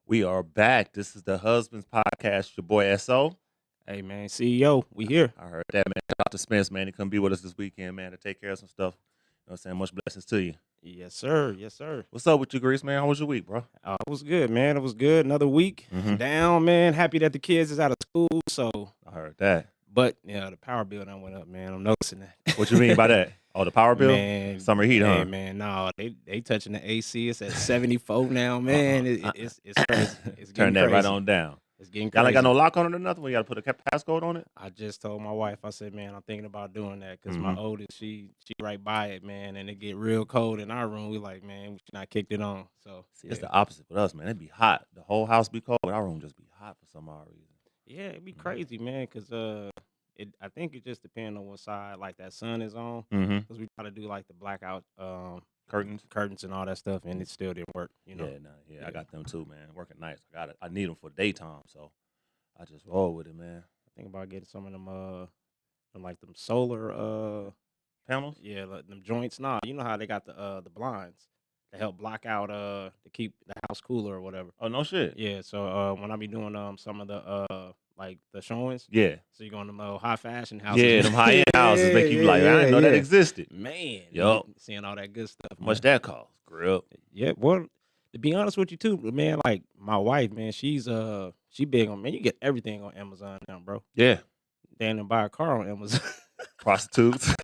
We are back. This is the Husbands Podcast. Your boy SO. Hey man, CEO, we here. I heard that, man. Dr. Spence, man. He couldn't be with us this weekend, man, to take care of some stuff. You know what I'm saying? Much blessings to you. Yes, sir. Yes, sir. What's up with you, Grease, man? How was your week, bro? It was good, man. It was good. Another week down, man. Happy that the kids is out of school. So, I heard that. but yeah, the power bill done went up, man. I'm noticing that. What you mean by that? Oh, the power bill? Man, Summer heat, hey, huh? man, no, they touching the AC. It's at 74 now, man. It's crazy. It's Turn getting that right crazy. on down. It's getting Y'all ain't crazy. got no lock on it or nothing? We got to put a passcode on it? I just told my wife, I said, man, I'm thinking about doing that because my oldest, she right by it, man, and it get real cold in our room. We like, man, we should not kicked it on. So See, it's the opposite with us, man. It'd be hot. The whole house be cold, but our room just be hot for some odd reason. yeah, it'd be crazy, man, because I think it just depends on what side like that sun is on. Mm-hmm. Because we try to do like the blackout Curtains? and all that stuff, and it still didn't work. You know. Yeah, I got them too, man. Working nights. I need them for daytime, so I just roll with it, man. Think about getting some of them solar Panels? yeah, like them joints. Nah, you know how they got the blinds to help block out to keep the house cooler or whatever. Oh, no shit. Yeah, so when I be doing some of the like the showings, Yeah. so you go in them high fashion houses. Yeah, them high-end houses make you like, I didn't know that existed. Man, Yup. seeing all that good stuff. How much that cost? Grill. Yeah, well, to be honest with you too, man, like my wife, man, she big on, man, you get everything on Amazon now, bro. Yeah. Then to buy a car on Amazon. Prostitutes.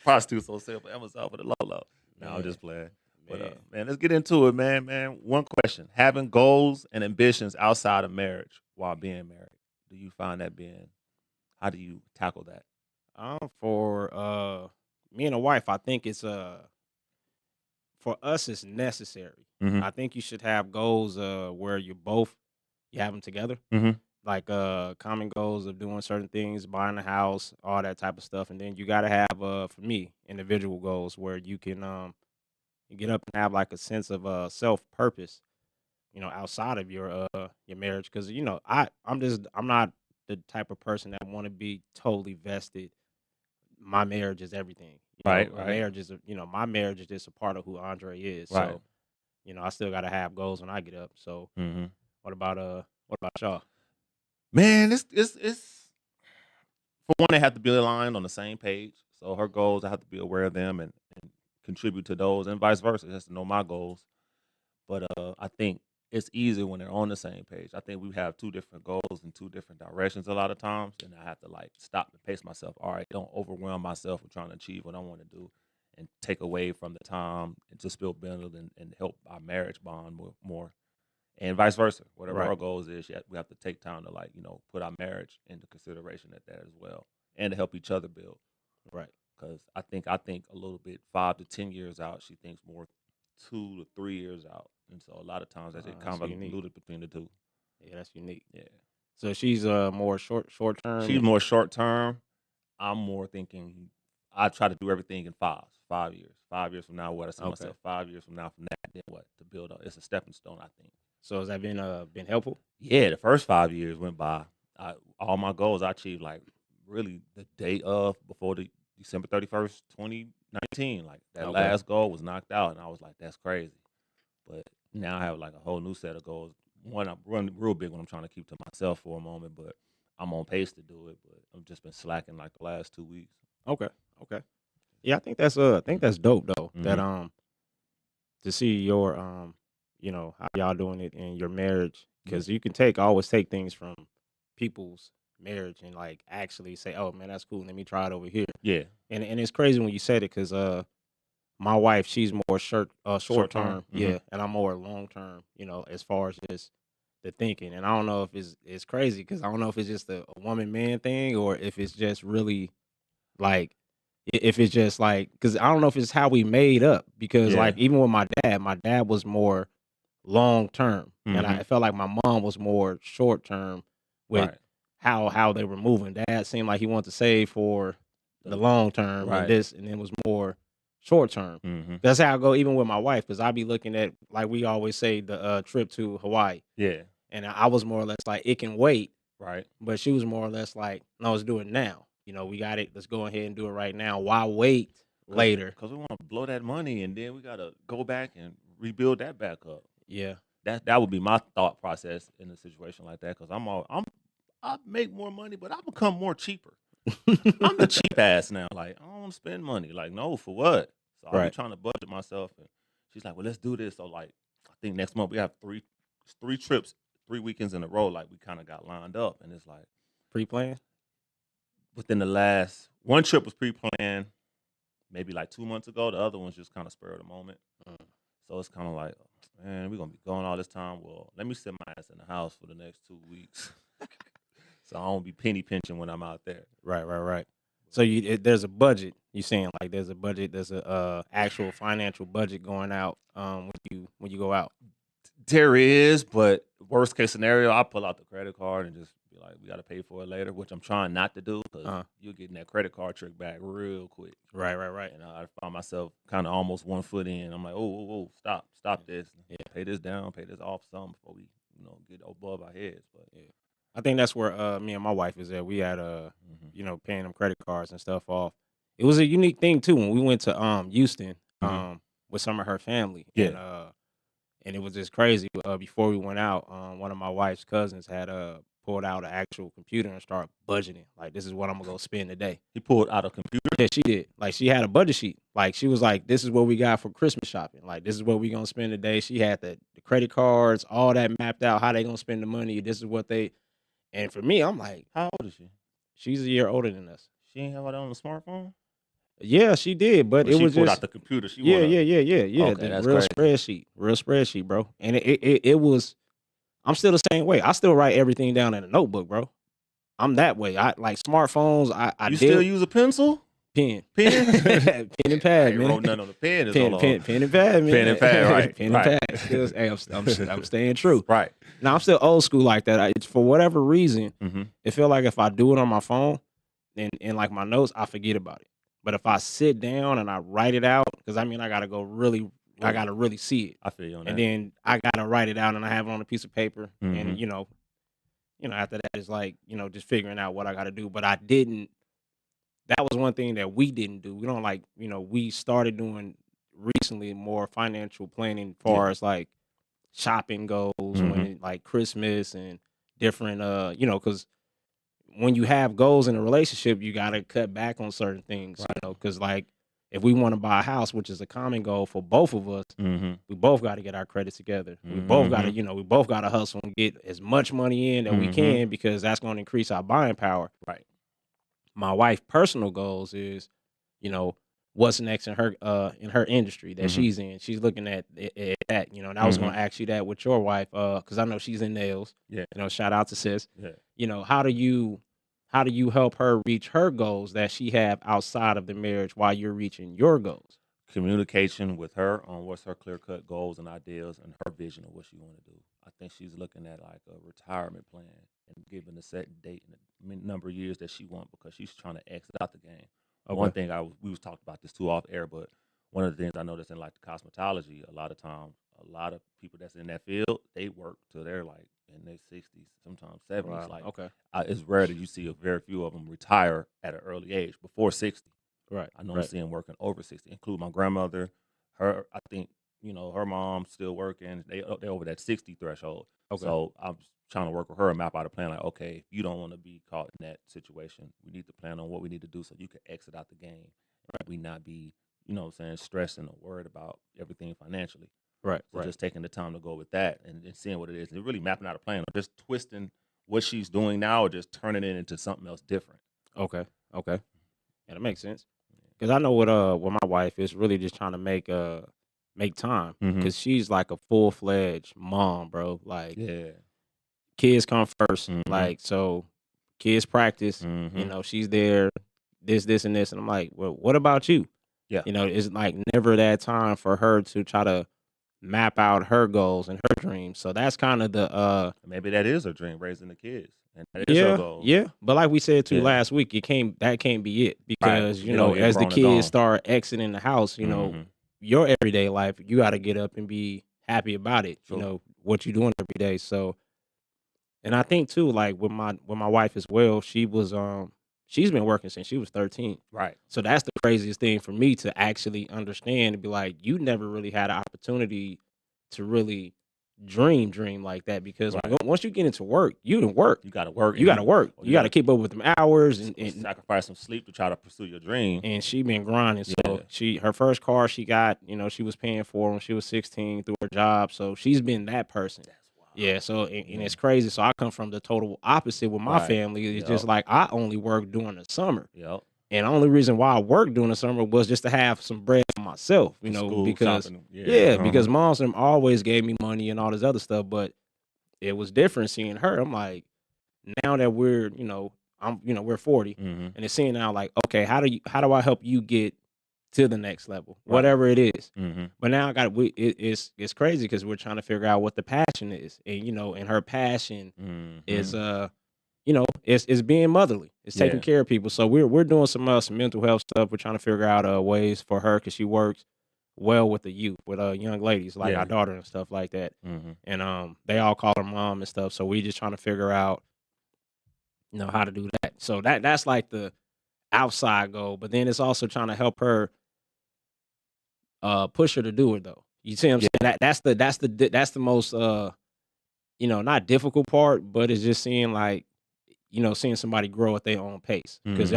Prostitutes on sale for Amazon for the low. No, I'm just playing. But man, let's get into it, man. One question. Having goals and ambitions outside of marriage while being married. How do you tackle that? For me and a wife, I think it's for us it's necessary. Mhm. I think you should have goals where you have them together. Mhm. Like common goals of doing certain things, buying a house, all that type of stuff. And then you gotta have for me, individual goals where you can you get up and have like a sense of self purpose, outside of your marriage. Cause I'm not the type of person that want to be totally vested. My marriage is everything. Right. My marriage is just a part of who Andre is. Right. So, I still gotta have goals when I get up. So Mhm. what about y'all? Man, it's for one, they have to be aligned on the same page. So her goals, I have to be aware of them and contribute to those, and vice versa. She has to know my goals. But I think it's easier when they're on the same page. I think we have two different goals in two different directions a lot of times, and I have to like stop and pace myself. All right, don't overwhelm myself with trying to achieve what I want to do, and take away from the time and just build better and help our marriage bond more. And vice versa. Whatever Right. our goals is, we have to take time to put our marriage into consideration at that as well, and to help each other build. Right. Because I think a little bit 5 to 10 years out. She thinks more 2 to 3 years out, and so a lot of times that's That's unique. convoluted between the two. Yeah, that's unique. Yeah, So she's more short term. she's more short term. I'm more thinking. I try to do everything in 5 years. 5 years from now, what I see Okay. myself. 5 years from now, from that, then what to build up. It's a stepping stone, I think. So has that been helpful? Yeah, the first 5 years went by. All my goals I achieved like really the day of before the December 31st, 2019. Like that Okay. last goal was knocked out, and I was like, that's crazy. But now I have like a whole new set of goals. One I'm running real big when I'm trying to keep to myself for a moment, but I'm on pace to do it. But I've just been slacking like the last 2 weeks. Okay. Yeah, I think that's dope though. That to see your how y'all doing it in your marriage, because you can always take things from people's marriage and like actually say, oh man, that's cool, let me try it over here. Yeah, And it's crazy when you said it, because my wife, she's more short Short term? term, yeah, and I'm more long term, as far as just the thinking. And I don't know if it's crazy, because I don't know if it's just a woman man thing, or if it's just really like if it's just like, because I don't know if it's how we made up, because Yeah. like even with my dad was more long term, and I felt like my mom was more short term with Right. how they were moving. Dad seemed like he wanted to save for the long term, Right. and it was more short term. That's how I go even with my wife, because I be looking at, like we always say, the trip to Hawaii, Yeah. and I was more or less like, it can wait, Right. but she was more or less like, no, let's do it now. We got it. Let's go ahead and do it right now. Why wait later? Because we want to blow that money, and then we gotta go back and rebuild that back up. Yeah. That would be my thought process in a situation like that because I make more money, but I become more cheaper. I'm the cheap ass now. Like I don't want to spend money. Like no, for what? So I'll be Right. trying to budget myself. And she's like, well, let's do this. So like I think next month we have three trips, 3 weekends in a row. Like we kind of got lined up, and it's like Pre-planned? within the last one trip was pre-planned, maybe like 2 months ago. The other one's just kind of spur of the moment. Mm. So it's kind of like, man, we're gonna be going all this time. Well, let me sit my ass in the house for the next 2 weeks, so I don't be penny pinching when I'm out there. Right. So there's a budget. You saying like there's a budget, there's a actual financial budget going out when you go out. There is, but worst case scenario, I pull out the credit card and just be like, we got to pay for it later, which I'm trying not to do because Uh, you're getting that credit card trick back real quick. right. And I found myself kind of almost 1 foot in. I'm like, oh, stop this. Yeah. Pay this down, pay this off some before we, get above our heads. But Yeah. I think that's where me and my wife is at. We had paying them credit cards and stuff off. It was a unique thing too when we went to Houston with some of her family. Yeah. And it was just crazy. Before we went out, one of my wife's cousins had pulled out an actual computer and started budgeting. Like, this is what I'm gonna go spend today. He pulled out a computer. Yeah, she did. Like, she had a budget sheet. Like, she was like, "This is what we got for Christmas shopping. Like, this is what we gonna spend today." She had the credit cards, all that mapped out. How they gonna spend the money? This is what they. And for me, I'm like, How old is she? she's a year older than us. She ain't have it on the smartphone. Yeah, she did, but it She was pulled just out the computer. She yeah. Okay, The that's real spreadsheet, bro. And it was. I'm still the same way. I still write everything down in a notebook, bro. I'm that way. I like smartphones. I You did still use a pencil? pen, Pen? pen and I pad, ain't man. wrote nothing on the pen. Pen and pad, man. Pen and pad, right? Pen right. and pad. Hey, I'm staying true. Right. Now I'm still old school like that. It's for whatever reason. Mm-hmm. It feel like if I do it on my phone, and in like my notes, I forget about it. But if I sit down and I write it out, because I gotta I gotta really see it. I feel you on that. And then I gotta write it out and I have it on a piece of paper. Mhm. And after that it's like, just figuring out what I gotta do. But I didn't that was one thing that we didn't do. We don't we started doing recently more financial planning as far as like shopping goes when it, like Christmas and different because when you have goals in a relationship, you gotta cut back on certain things, because like if we want to buy a house, which is a common goal for both of us, we both got to get our credits together. We both got to, we both got to hustle and get as much money in that we can, because that's going to increase our buying power. Right. My wife's personal goals is, what's next in her industry that she's in. She's looking at that, and I was going to ask you that with your wife, because I know she's in nails. Yeah. Shout out to sis. Yeah. How do you help her reach her goals that she have outside of the marriage while you're reaching your goals? Communication with her on what's her clear-cut goals and ideas and her vision of what she want to do. I think she's looking at like a retirement plan and giving a set date and a number of years that she wants, because she's trying to exit out the game. Okay. One thing we was talking about this too off air, but one of the things I noticed in like the cosmetology, a lot of times, a lot of people that's in that field, they work till they're like in their 60s, sometimes 70s. Wow. Like, okay. It's rare that you see a very few of them retire at an early age before 60. Right. I know I'm seeing working over 60, include my grandmother. I think, her mom's still working. They're over that 60 threshold. Okay. So I'm trying to work with her and map out a plan. Like, okay, if you don't want to be caught in that situation, we need to plan on what we need to do so you can exit out the game. Right. We not be, stressed and worried about everything financially. Right. So just taking the time to go with that and seeing what it is. And really mapping out a plan, or just twisting what she's doing now, or just turning it into something else different. Okay. Yeah, that makes sense. Because I know with my wife, it's really just trying to make time, because she's like a full-fledged mom, bro. Like, kids come first. Like, so kids practice. She's there. This, and this, and I'm like, well, what about you? Yeah. It's like never that time for her to try to map out her goals and her dreams. So that's kind of the maybe that is her dream, raising the kids. And that is her goal. Yeah. But like we said too last week, that can't be it, because right. As the kids start exiting the house, your everyday life, you got to get up and be happy about it. Sure. What you're doing every day. So, and I think too, like with my wife as well, she's been working since she was 13. Right. So that's the craziest thing for me to actually understand, and be like, you never really had an opportunity to really dream like that because Right. once you get into work, you can work. You gotta work. You got to work. or You got to keep up with them hours or sacrifice some sleep to try to pursue your dream. and she been grinding. So Yeah. her first car she got, she was paying for when she was 16 through her job. So she's been that person. That's wild. Yeah. So and it's crazy. So I come from the total opposite with my Right. family. It's just like I only work during the summer. Yep. And the only reason why I worked during the summer was just to have some bread for myself, For school, because shopping. because moms and them always gave me money and all this other stuff, but it was different seeing her. I'm like, now that we're, we're 40, Mhm. and it's seeing now like, okay, how do I help you get to the next level, Right. whatever it is. Mhm. But now it's crazy because we're trying to figure out what the passion is, and and her passion is it's being motherly. It's taking Yeah. care of people. So we're doing some mental health stuff. We're trying to figure out ways for her because she works well with the youth, with young ladies like Yeah. our daughter and stuff like that. Mhm. And they all call her mom and stuff. So we just trying to figure out how to do that. So that's like the outside goal. But then it's also trying to help her push her to do it though. You see what I'm saying? That's the most not difficult part, but it's just seeing like seeing somebody grow at their own pace. Because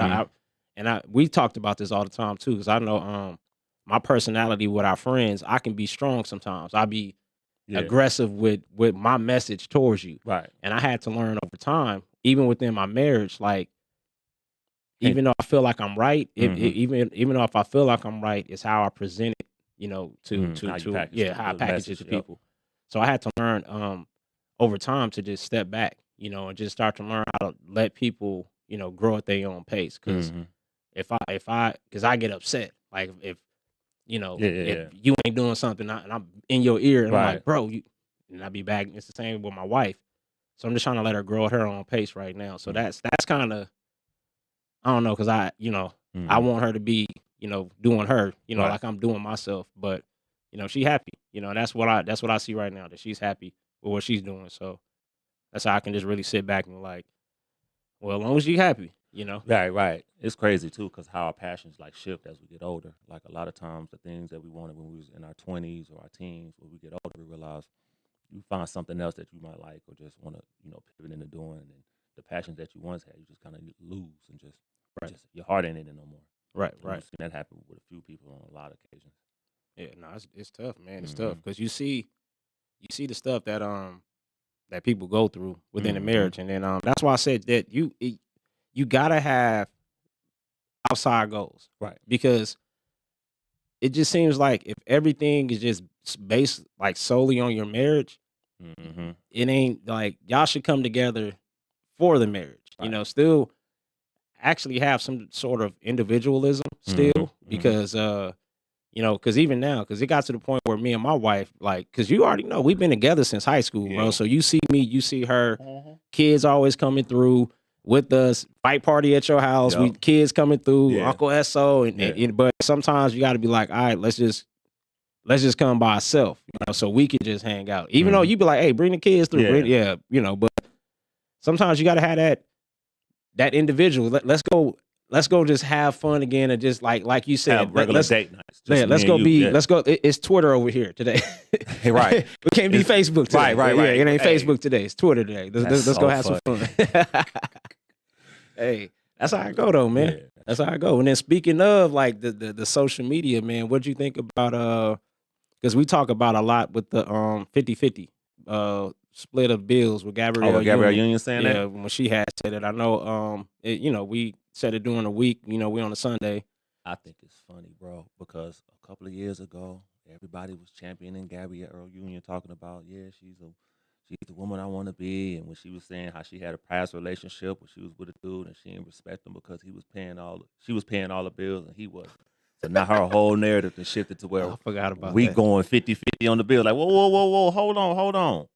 we talked about this all the time too. Because I know my personality with our friends, I can be strong sometimes. I be aggressive with my message towards you. Right. And I had to learn over time, even within my marriage, like even though I feel like I'm right, even though if I feel like I'm right, it's how I present it, how I package it to people. So I had to learn over time to just step back, and just start to learn how to let people, grow at their own pace. Because if I get upset, like if you ain't doing something and I'm in your ear and I'm like, bro, and I be back. It's the same with my wife. So I'm just trying to let her grow at her own pace right now. So that's kind of, I don't know, because I want her to be, doing her, like I'm doing myself. But she happy. That's what I see right now, that she's happy with what she's doing. So that's how I can just really sit back and like, well, as long as you happy, Right. It's crazy too, because how our passions like shift as we get older. Like a lot of times, the things that we wanted when we was in our 20s or our teens, when we get older, we realize you find something else that you might like or just want to, pivot into doing, and the passions that you once had, you just kind of lose and just your heart ain't in it no more. Right. We've seen that happen with a few people on a lot of occasions. Yeah, no, it's tough, man. It's tough because you see the stuff that people go through within a marriage, and then that's why I said that you gotta have outside goals, right? Because it just seems like if everything is just based like solely on your marriage, it ain't like y'all should come together for the marriage. Right. Still actually have some sort of individualism still, because because even now, because it got to the point where me and my wife, like, because you already know we've been together since high school, bro. So you see me, you see her, kids always coming through with us, fight party at your house, we kids coming through, Uncle Eso, and but sometimes you got to be like, all right, let's just come by ourselves, so we can just hang out. Even though you be like, hey, bring the kids through, but sometimes you got to have that individual. Let's go just have fun again, and just like you said, have regular date nights. Let's go let's go. It's Twitter over here today. Right. We can't be Facebook today. Right. Yeah, it ain't Facebook today. It's Twitter today. Let's go have some fun. Hey, that's how I go though, man. Yeah. That's how I go. And then speaking of like the social media, man, what'd you think about because we talk about a lot with the 50-50 split of bills with Gabrielle. Gabrielle Union saying that? Yeah, when she had said it. I know we said it during the week, we on a Sunday. I think it's funny, bro, because a couple of years ago, everybody was championing Gabrielle Union, talking about, she's the woman I want to be. And when she was saying how she had a past relationship where she was with a dude and she didn't respect him because she was paying all the bills and he wasn't. So now her whole narrative has shifted to where I forgot about we that. going 50-50 on the bill. Like, whoa, hold on.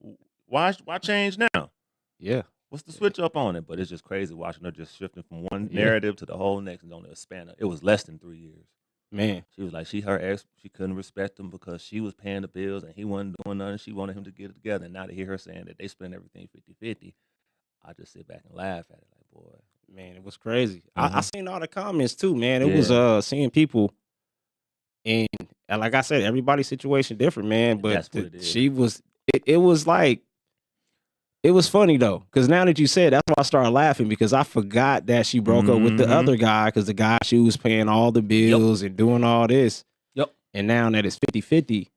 Why change now? Yeah. What's the switch up on it? But it's just crazy watching her just shifting from one narrative to the whole next, and on a span of, it was less than 3 years. Man. She was like, her ex, she couldn't respect him because she was paying the bills and he wasn't doing nothing. She wanted him to get it together. And now to hear her saying that they spend everything 50-50, I just sit back and laugh at it like, boy. Man, it was crazy. I seen all the comments too, man. It was seeing people, and like I said, everybody's situation different, man. But it it was like, it was funny though, because now that you said, that's why I started laughing, because I forgot that she broke up with the other guy, because the guy, she was paying all the bills and doing all this. Yep. And now that it's 50-50,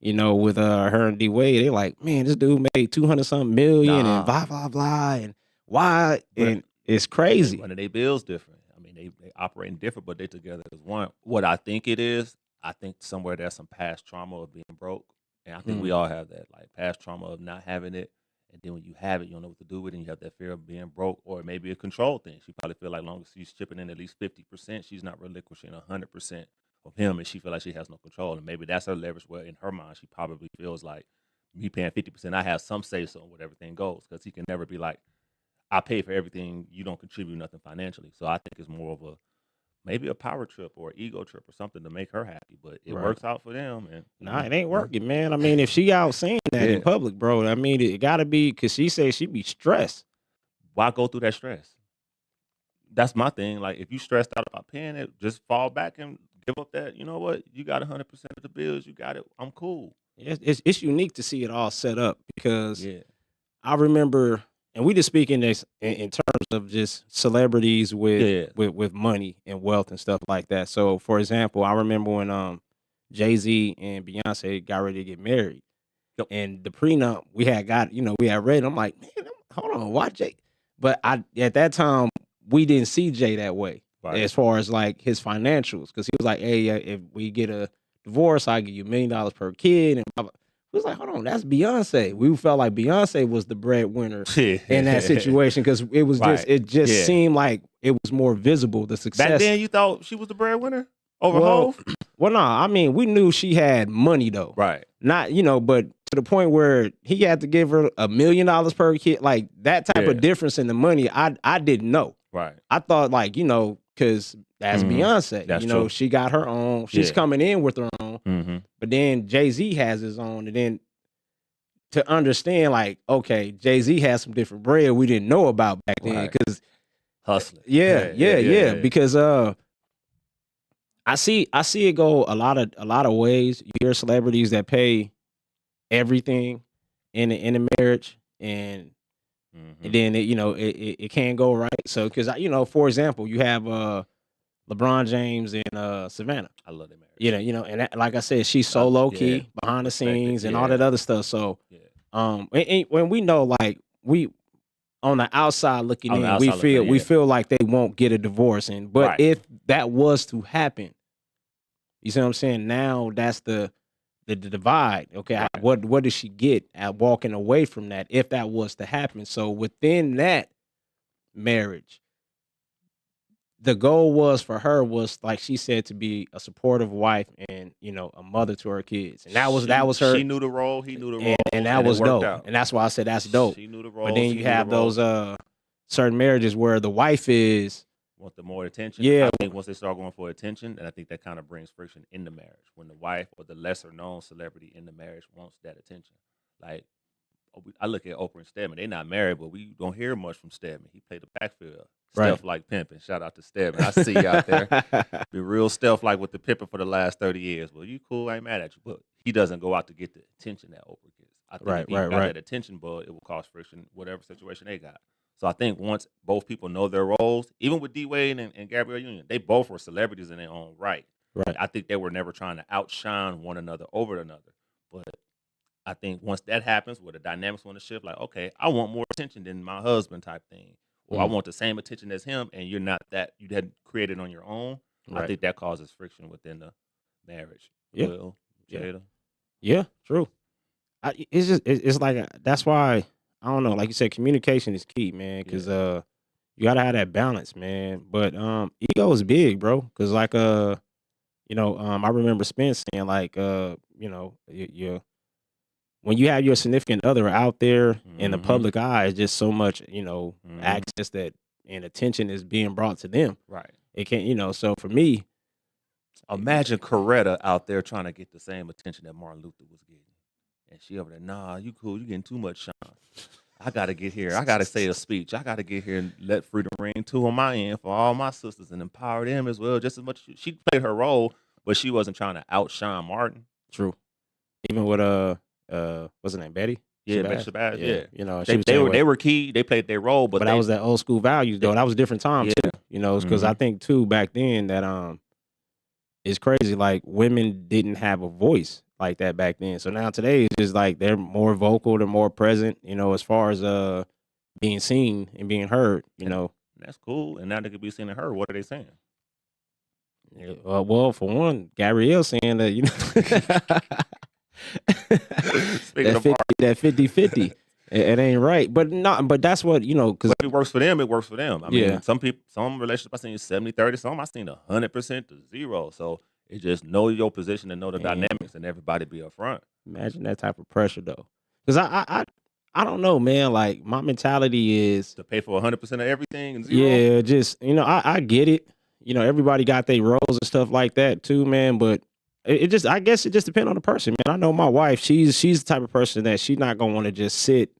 you know, with her and D Wade, they like, man, this dude made 200-something million and blah blah blah, and why? And it's crazy. One of their bills different. I mean, they operating different, but they together as one. What I think it is, I think somewhere there's some past trauma of being broke, and I think we all have that, like past trauma of not having it, and then when you have it, you don't know what to do with it, and you have that fear of being broke, or maybe a control thing. She probably feel like, long as she's chipping in at least 50%, she's not relinquishing 100% of him, and she feel like she has no control, and maybe that's her leverage. Where in her mind, she probably feels like, me paying 50%, I have some say so on what everything goes, because he can never be like, I pay for everything, you don't contribute nothing financially. So I think it's more of maybe a power trip or ego trip or something to make her happy, but it works out for them. And nah, it ain't working, man. I mean, if she out saying that in public, bro, I mean, it gotta be, because she says she be stressed. Why go through that stress? That's my thing. Like, if you stressed out about paying it, just fall back and give up that. You know what? You got 100% of the bills. You got it. I'm cool. It's unique to see it all set up, because I remember, and we just speaking this in terms of just celebrities with money and wealth and stuff like that. So, for example, I remember when Jay-Z and Beyonce got ready to get married, and the prenup we had read. I'm like, man, hold on, why Jay? But at that time we didn't see Jay that way, as far as like his financials, because he was like, hey, if we get a divorce, I give you $1 million per kid, and blah, blah. We was like, hold on, that's Beyonce. We felt like Beyonce was the breadwinner in that situation, because it was just seemed like it was more visible, the success. Back then, you thought she was the breadwinner over Hov? Well, no, I mean, we knew she had money though, right? Not, but to the point where he had to give her $1 million per kid, like that type of difference in the money. I didn't know. Right. I thought, like, because that's Beyonce. That's true. She got her own. She's coming in with her own. But then Jay-Z has his own. And then to understand, like, okay, Jay-Z has some different bread we didn't know about back then. Because hustling. Yeah. Because I see it go a lot of ways. You hear celebrities that pay everything in a marriage, and then it can't go right. So, because for example, you have LeBron James and Savannah. I love that marriage. And that, like I said, she's so low key behind the scenes and all that other stuff. So, when we know, like, we on the outside looking in, we feel like they won't get a divorce, but if that was to happen, you see what I'm saying? Now that's the divide. Okay, what does she get at walking away from that if that was to happen? So within that marriage, the goal was for her was, like she said, to be a supportive wife and a mother to her kids, and that was her. She knew the role, he knew the role, and that was dope. Out. And that's why I said that's dope. She knew the role, but then you have those certain marriages where the wife want the more attention. Yeah, I think once they start going for attention, and I think that kind of brings friction in the marriage when the wife or the lesser known celebrity in the marriage wants that attention. Like, I look at Oprah and Stedman. They're not married, but we don't hear much from Stedman. He played the backfield. Stealth like pimping. Shout out to Stedman. I see you out there. Be real stealth like with the pimping for the last 30 years. Well, you cool. I ain't mad at you. But he doesn't go out to get the attention that Oprah gets. I think if he got that attention, but it will cause friction, whatever situation they got. So I think once both people know their roles, even with D Wade and Gabrielle Union, they both were celebrities in their own right. I think they were never trying to outshine one another over another. But I think once that happens, where the dynamics want to shift, like, okay, I want more attention than my husband type thing. Or I want the same attention as him, and you're not that, you had created on your own. I think that causes friction within the marriage. Yeah. Will, Jada. Yeah, true. It's like, that's why, I don't know, like you said, communication is key, man, because you gotta have that balance, man. But ego is big, bro, because like I remember Spence saying, like, when you have your significant other out there in the public eye, it's just so much, access that and attention is being brought to them. Right. It can't, so for me, imagine Coretta out there trying to get the same attention that Martin Luther was getting. And she over there, nah, you cool, you getting too much shine. I got to get here. I got to say a speech. I got to get here and let freedom ring too on my end for all my sisters and empower them as well, just as much. She played her role, but she wasn't trying to outshine Martin. True. Even with what's her name, Betty? Yeah, Betty Shabazz, yeah. You know, she They was they saying were they were key. They played their role, but but that was that old school values though. That was a different time yeah. too. You know, because I think too back then that it's crazy. Like women didn't have a voice like that back then. So now today it's just like they're more vocal, they're more present. You know, as far as being seen and being heard. You know, that's cool. And now they could be seen and heard. What are they saying? Yeah, well, for one, Gabrielle saying that Speaking of that 50-50. It ain't right, but that's what because if it works for them, it works for them. I Yeah. mean, some relationships I seen 70-30, some I seen 100% to 0. So it just know your position and know the Man. dynamics, and everybody be upfront. Imagine that type of pressure though, because I don't know, man. Like my mentality is To pay for 100% of everything and 0. yeah, just I get it. You know, everybody got their roles and stuff like that too, man. But it just I guess it just depends on the person, man. I know my wife, she's the type of person that she's not gonna want to just sit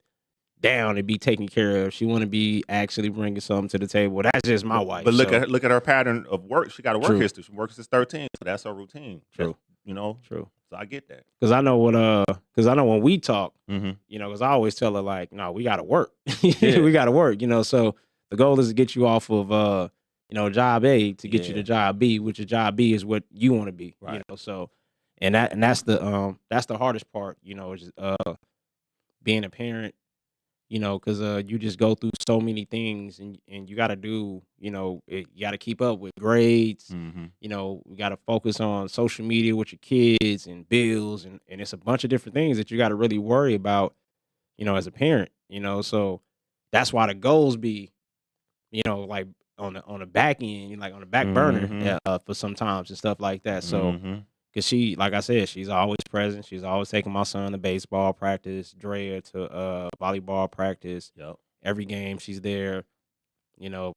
down and be taken care of. She want to be actually bringing something to the table. That's just my wife. But look at her pattern of work. She got a work True. history. She works since 13, so that's her routine. True. True. So I get that. Because I know when we talk, Mm-hmm. because I always tell her like, no, we got to work. Yeah. We got to work. So the goal is to get you off of job A to get you to job B, which is job B is what you want to be. Right. So and that's the hardest part. Is being a parent. Because you just go through so many things, and you got to do, you got to keep up with grades. Mm-hmm. We got to focus on social media with your kids and bills, and it's a bunch of different things that you got to really worry about, as a parent. So that's why the goals be, like on the back end, like on the back burner for sometimes and stuff like that. So. Cause she, like I said, she's always present. She's always taking my son to baseball practice, Drea to volleyball practice. Yep. Every game she's there.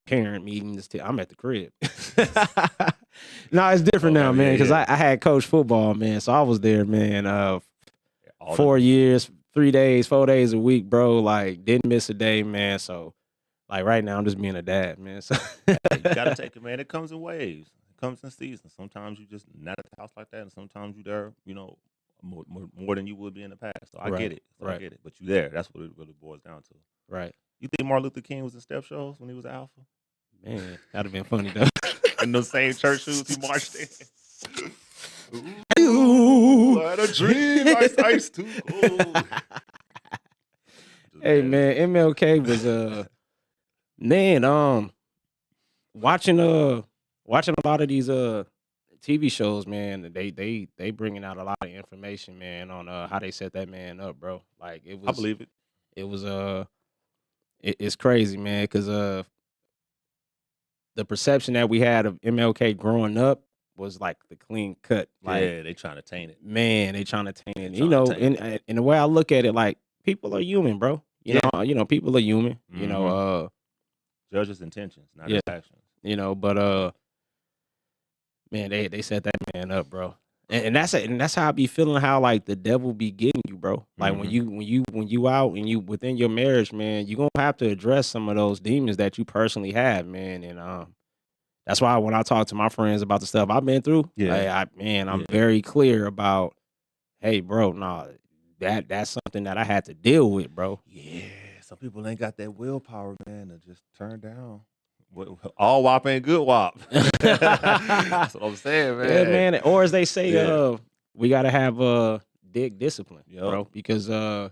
Parent meetings. I'm at the crib. No, it's different now, man. Because I had coached football, man. So I was there, man. 4 years, 3 days, 4 days a week, bro. Like didn't miss a day, man. So like right now, I'm just being a dad, man. So you gotta take it, man. It comes in waves. Comes in seasons. Sometimes you just not at the house like that, and sometimes you there, more than you would be in the past. So I get it. I get it. But you there. That's what it really boils down to. Right. You think Martin Luther King was in step shows when he was at Alpha? Man, that'd have been funny though. In those same church shoes he marched in. Ooh, I had a dream. Ice too cold. Hey man, MLK was watching a lot of these TV shows, man. They bringing out a lot of information, man, on how they set that man up, bro. Like it was, I believe it. It was it's crazy, man, because the perception that we had of MLK growing up was like the clean cut. Like, yeah, they trying to taint it. Man, they trying to taint it. And the way I look at it, like people are human, bro. You know, people are human. Mm-hmm. Judge his intentions, not his actions. But man, they set that man up, bro. And that's how I be feeling, how like the devil be getting you, bro. Like when you out and you within your marriage, man, you gonna have to address some of those demons that you personally have, man. And that's why when I talk to my friends about the stuff I've been through, I'm very clear about, hey, bro, nah, that's something that I had to deal with, bro. Yeah, some people ain't got that willpower, man, to just turn down. All WAP ain't good WAP. That's what I'm saying, man. Yeah, man. Or as they say, we gotta have dick discipline, bro. Because I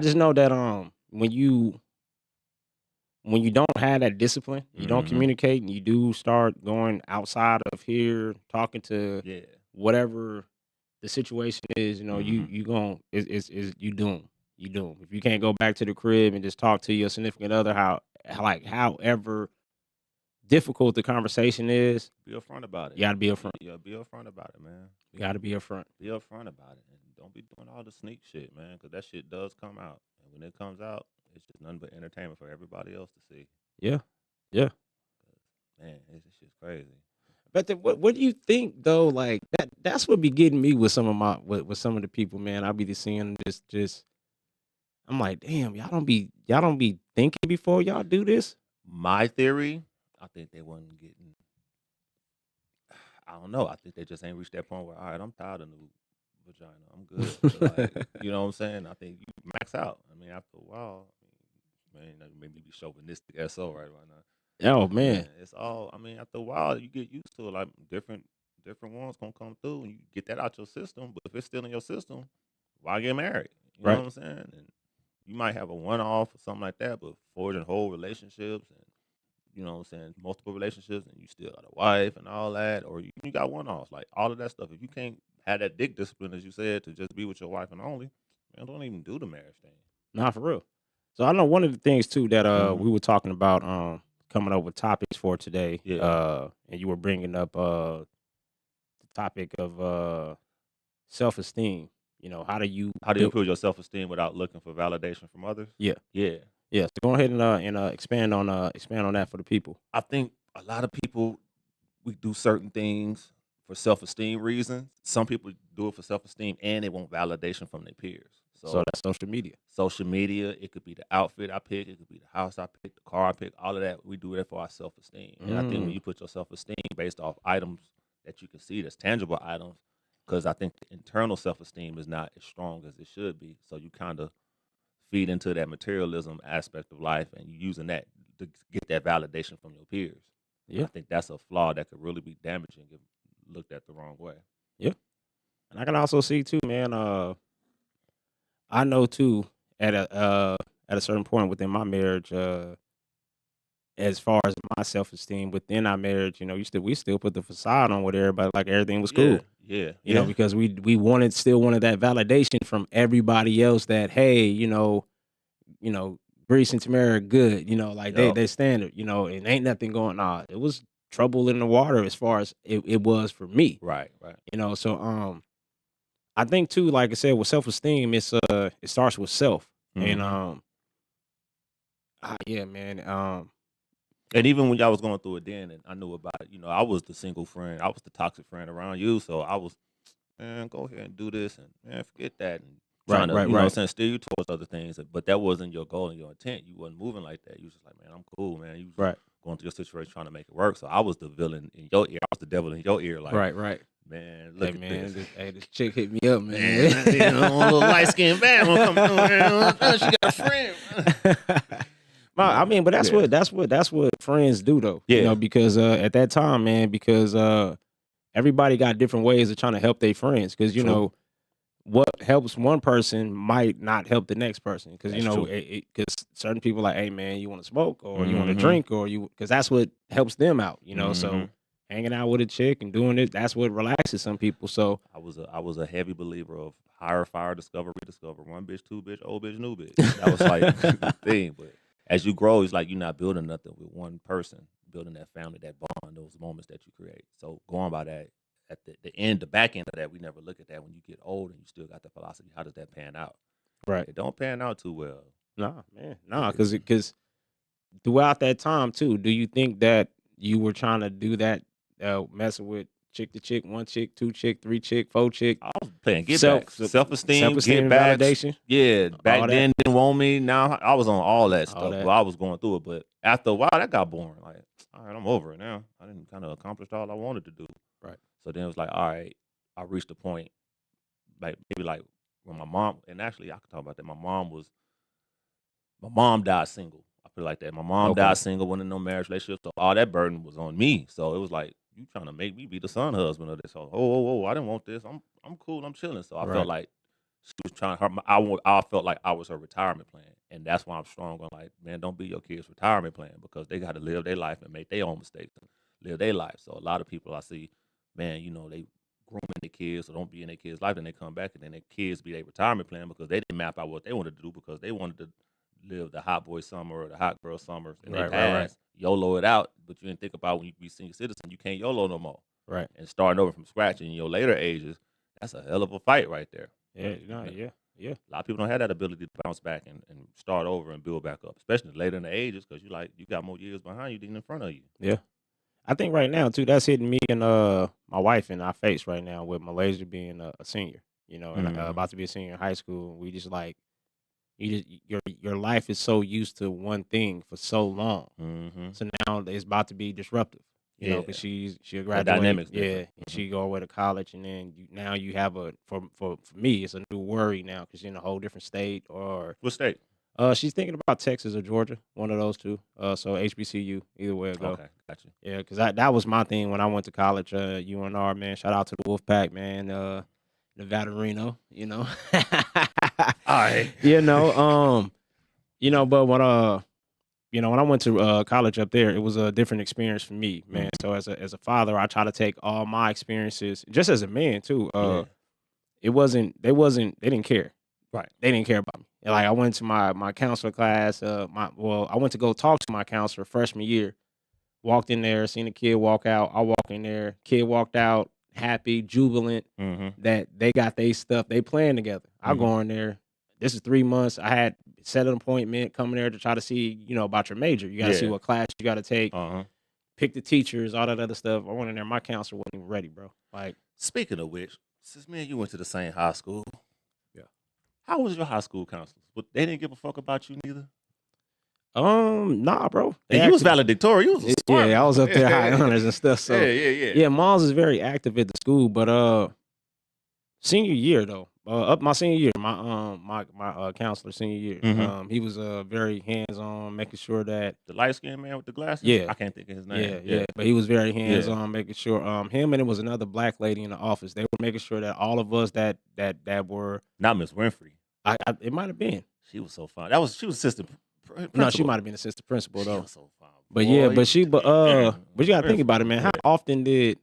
just know that when you don't have that discipline, you don't communicate, and you do start going outside of here, talking to whatever the situation is, you gon' you doom. If you can't go back to the crib and just talk to your significant other, however difficult the conversation is, be upfront about it. You gotta be upfront. Yeah, be upfront about it, man. You gotta be upfront. Be upfront about it, and don't be doing all the sneak shit, man, because that shit does come out, and when it comes out, it's just nothing but entertainment for everybody else to see. Yeah. Man, it's just crazy. But what do you think though? Like that's what be getting me with some of with some of the people, man. I be seeing just. I'm like, damn, y'all don't be thinking before y'all do this. My theory, I think they wasn't getting. I don't know. I think they just ain't reached that point where, all right, I'm tired of new vagina. I'm good. Like, you know what I'm saying? I think you max out. I mean, after a while, I mean, man, maybe be chauvinistic SO right now. Oh But man, man, it's all. I mean, after a while, you get used to it. Like different ones gonna come through, and you get that out your system. But if it's still in your system, why get married? You know right? what I'm saying? And you might have a one off or something like that, but forging whole relationships and you know what I'm saying, multiple relationships and you still got a wife and all that, or you got one offs, like all of that stuff. If you can't have that dick discipline, as you said, to just be with your wife and only, man, don't even do the marriage thing. Not for real. So I know one of the things too that Hmm. we were talking about coming up with topics for today, Yeah. and you were bringing up the topic of self esteem. You know, how do you How do you build? improve your self esteem without looking for validation from others? Yeah, Yeah. yeah. So go ahead and expand on that for the people. I think a lot of people we do certain things for self esteem reasons. Some people do it for self esteem and they want validation from their peers. So So that's social media. social media, it could be the outfit I pick, it could be the house I pick, the car I pick, all of that. We do that for our self esteem. And I think when Mm, you put your self esteem based off items that you can see, that's tangible items, because I think the internal self esteem is not as strong as it should be. So you kind of feed into that materialism aspect of life and you using that to get that validation from your peers. And I yeah, think that's a flaw that could really be damaging if looked at the wrong way. yeah. And I can also see too, man. I know too at a certain point within my marriage, as far as my self esteem within our marriage, you know, we still put the facade on with everybody like everything was Yeah, cool. yeah, You know, yeah. because we wanted that validation from everybody else that hey, you know, Greece and Tamara are good. You know, like Yep. they standard. You know, and ain't nothing going on. It was trouble in the water as far as it was for me. Right, right. You know, so I think too, like I said, with self esteem, it starts with self, and Hmm. yeah, man, And even when y'all was going through it then, and I knew about it, I was the single friend, I was the toxic friend around you, so I was, man, go ahead and do this, and man, forget that, and right, trying to, right, right, steer you towards other things, but that wasn't your goal and your intent. You wasn't moving like that. You was just like, man, I'm cool, man. You was right, going through your situation trying to make it work. So I was the villain in your ear. I was the devil in your ear. Like, right, right. man, Hey look at this. man, this chick hit me up, man. Man, a little light skinned bad one come through. Man. She got a friend. I Man, mean, but yeah, that's what friends do though. You know, yeah, because at that time, man, because everybody got different ways of trying to help their friends. Because you true. know, what helps one person might not help the next person. Because you That's know, true. because certain people like, hey man, you want to smoke or you want to Mm-hmm. drink or because that's what helps them out. You know, Mm-hmm. so hanging out with a chick and doing it, that's what relaxes some people. So I was a heavy believer of hire, fire, discover, rediscover. One bitch, two bitch, old bitch, new bitch. That was like the thing. But as you grow, it's like you're not building nothing with one person, building that family, that bond, those moments that you create. So going by that, at the end, the back end of that, we never look at that when you get old and you still got the philosophy. How does that pan out? right. It don't pan out too well. Nah, man, nah, because throughout that time too, do you think that you were trying to do that, messing with chick to chick, one chick, two chick, three chick, four chick, I was playing get self backs, self self esteem, get esteem backs. validation, Yeah, all back that, then didn't want me. Now I was on all that all stuff, but that, I was going through it. But after a while, that got boring. Like, all right, I'm over it now. I didn't kind of accomplish all I wanted to do. right? So then it was like, all right, I reached a point, like maybe like when my mom, and actually I could talk about that. My mom died single. I feel like that. My mom Okay, died single, wasn't in no marriage relationship, so all that burden was on me. So it was like you trying to make me be the son husband of this. So I didn't want this. I'm cool. I'm chilling. So I felt right, like she was trying. I felt like I was her retirement plan, and that's why I'm strong on like, man, don't be your kids' retirement plan because they got to live their life and make their own mistakes and live their life. So a lot of people I see, man, they grooming their kids, so don't be in their kids' life, then they come back and then their kids be their retirement plan because they didn't map out what they wanted to do because they wanted to live the hot boy summer or the hot girl summers in they right, right, right, past, YOLO it out, but you didn't think about when you be senior citizen, you can't YOLO no more. right. And starting over from scratch in your later ages, that's a hell of a fight right there. Yeah, You no, know, yeah, yeah, a lot of people don't have that ability to bounce back and start over and build back up, especially later in the ages because you got more years behind you than in front of you. yeah. I think right now too, that's hitting me and my wife in our face right now with Malaysia being a senior, you know, and Mm-hmm. about to be a senior in high school. We just like you just your life is so used to one thing for so long. Mm-hmm. So now it's about to be disruptive. You know, Yeah. because she'll The graduate, dynamics yeah, different. and she go away to college, and then now you have for me, it's a new worry now because you're in a whole different state, or What state? she's thinking about Texas or Georgia, one of those two. So HBCU, either way it go. Okay, gotcha. Yeah, because that was my thing when I went to college. UNR, man. Shout out to the Wolfpack, man. Nevada Reno, you know. All right. you know, but when I went to college up there, it was a different experience for me, man. So as a father, I try to take all my experiences, just as a man too. Yeah. They didn't care. Right. They didn't care about me. And, like, I went to my counselor class. I went to go talk to my counselor freshman year. Walked in there, seen a kid walk out. I walk in there, kid walked out, happy, jubilant Mm-hmm. that they got their stuff, they playing together. I Mhm. go in there. This is 3 months. I had set an appointment, coming there to try to see, about your major. You got to see Yeah. what class you got to take, Uh-huh. pick the teachers, all that other stuff. I went in there. My counselor wasn't even ready, bro. Like, Speaking of which, since me and you went to the same high school, yeah. how was your high school counselors? They didn't give a fuck about you neither. Nah, bro. And you was valedictorian. You was a smart Yeah, I was up there high yeah. honors and stuff. So yeah. yeah, Miles is very active at the school, but senior year though, up my senior year, my counselor senior year, Mhm. he was very hands on, making sure that The light skinned man with the glasses? Yeah. I can't think of his name. yeah, but he was very hands Yeah. on, making sure him and it was another black lady in the office. They were making sure that all of us that were Not Miss Winfrey. it might have been She was so fun. She was assistant principal. no, she might have been assistant principal She though. was so fun. But yeah, Boy, but you gotta think about it, man. Yeah. How often did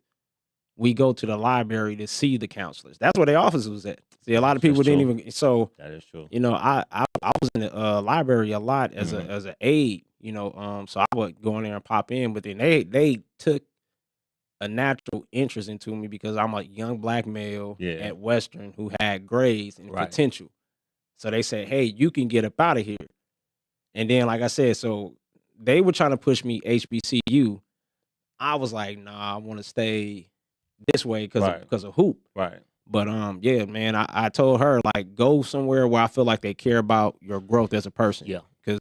we go to the library to see the counselors? That's where their office was at. See, a lot of That's people didn't true. even. So That is true. I was in the library a lot as Mhm. as an aide. So I would go in there and pop in, but then they took a natural interest into me because I'm a young black male Yeah. at Western who had grades and Right. potential. So they said, "Hey, you can get up out of here." And then, like I said, so they were trying to push me HBCU. I was like, nah, I want to stay this way Right. because of hoop. Right. But yeah, man, I told her, like, go somewhere where I feel like they care about your growth as a person. Yeah. Because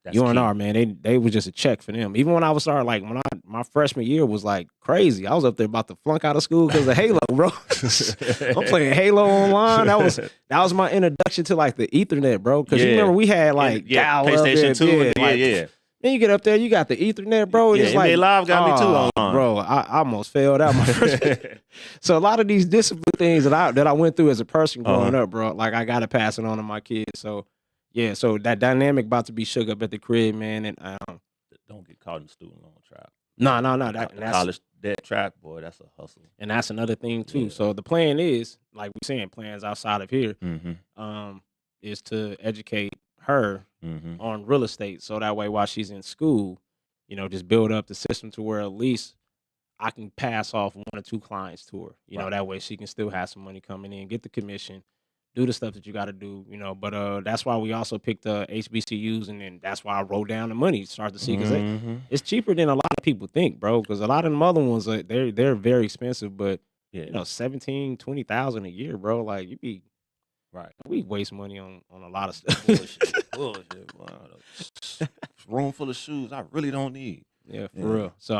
That's UNR, key. man, they was just a check for them. Even when I was starting, like my freshman year was like crazy. I was up there about to flunk out of school because of Halo, bro. I'm playing Halo online. That was my introduction to like the Ethernet, bro. Because you Yeah. remember we had like yeah, dial-up PlayStation and- 2. yeah, Yeah, like, yeah. Then you get up there, you got the Ethernet, bro. And Yeah, it's NBA like Live got me too online. bro. I almost failed out my freshman. So a lot of these discipline things that I went through as a person growing up, bro, like I gotta pass it on to my kids. So yeah, so that dynamic about to be shook up at the crib, man. And Don't get caught in the student loan trap. no, The college debt trap, boy, that's a hustle. and that's another thing too. Yeah. So the plan is, like we're saying, plans outside of here, Mm-hmm. is to educate her Mm-hmm. on real estate. So that way while she's in school, just build up the system to where at least I can pass off 1 or 2 clients to her. Right. That way she can still have some money coming in, get the commission, do the stuff that you got to do, But that's why we also picked HBCUs, and then that's why I wrote down the money, start to see, because it's cheaper than a lot of people think, bro. Because a lot of them other ones, they're very expensive, but Yeah. 17, 20,000 a year, bro. Like Right. we waste money on a lot of stuff. Bullshit. Wow. Room full of shoes I really don't need. Yeah, for Yeah. real. So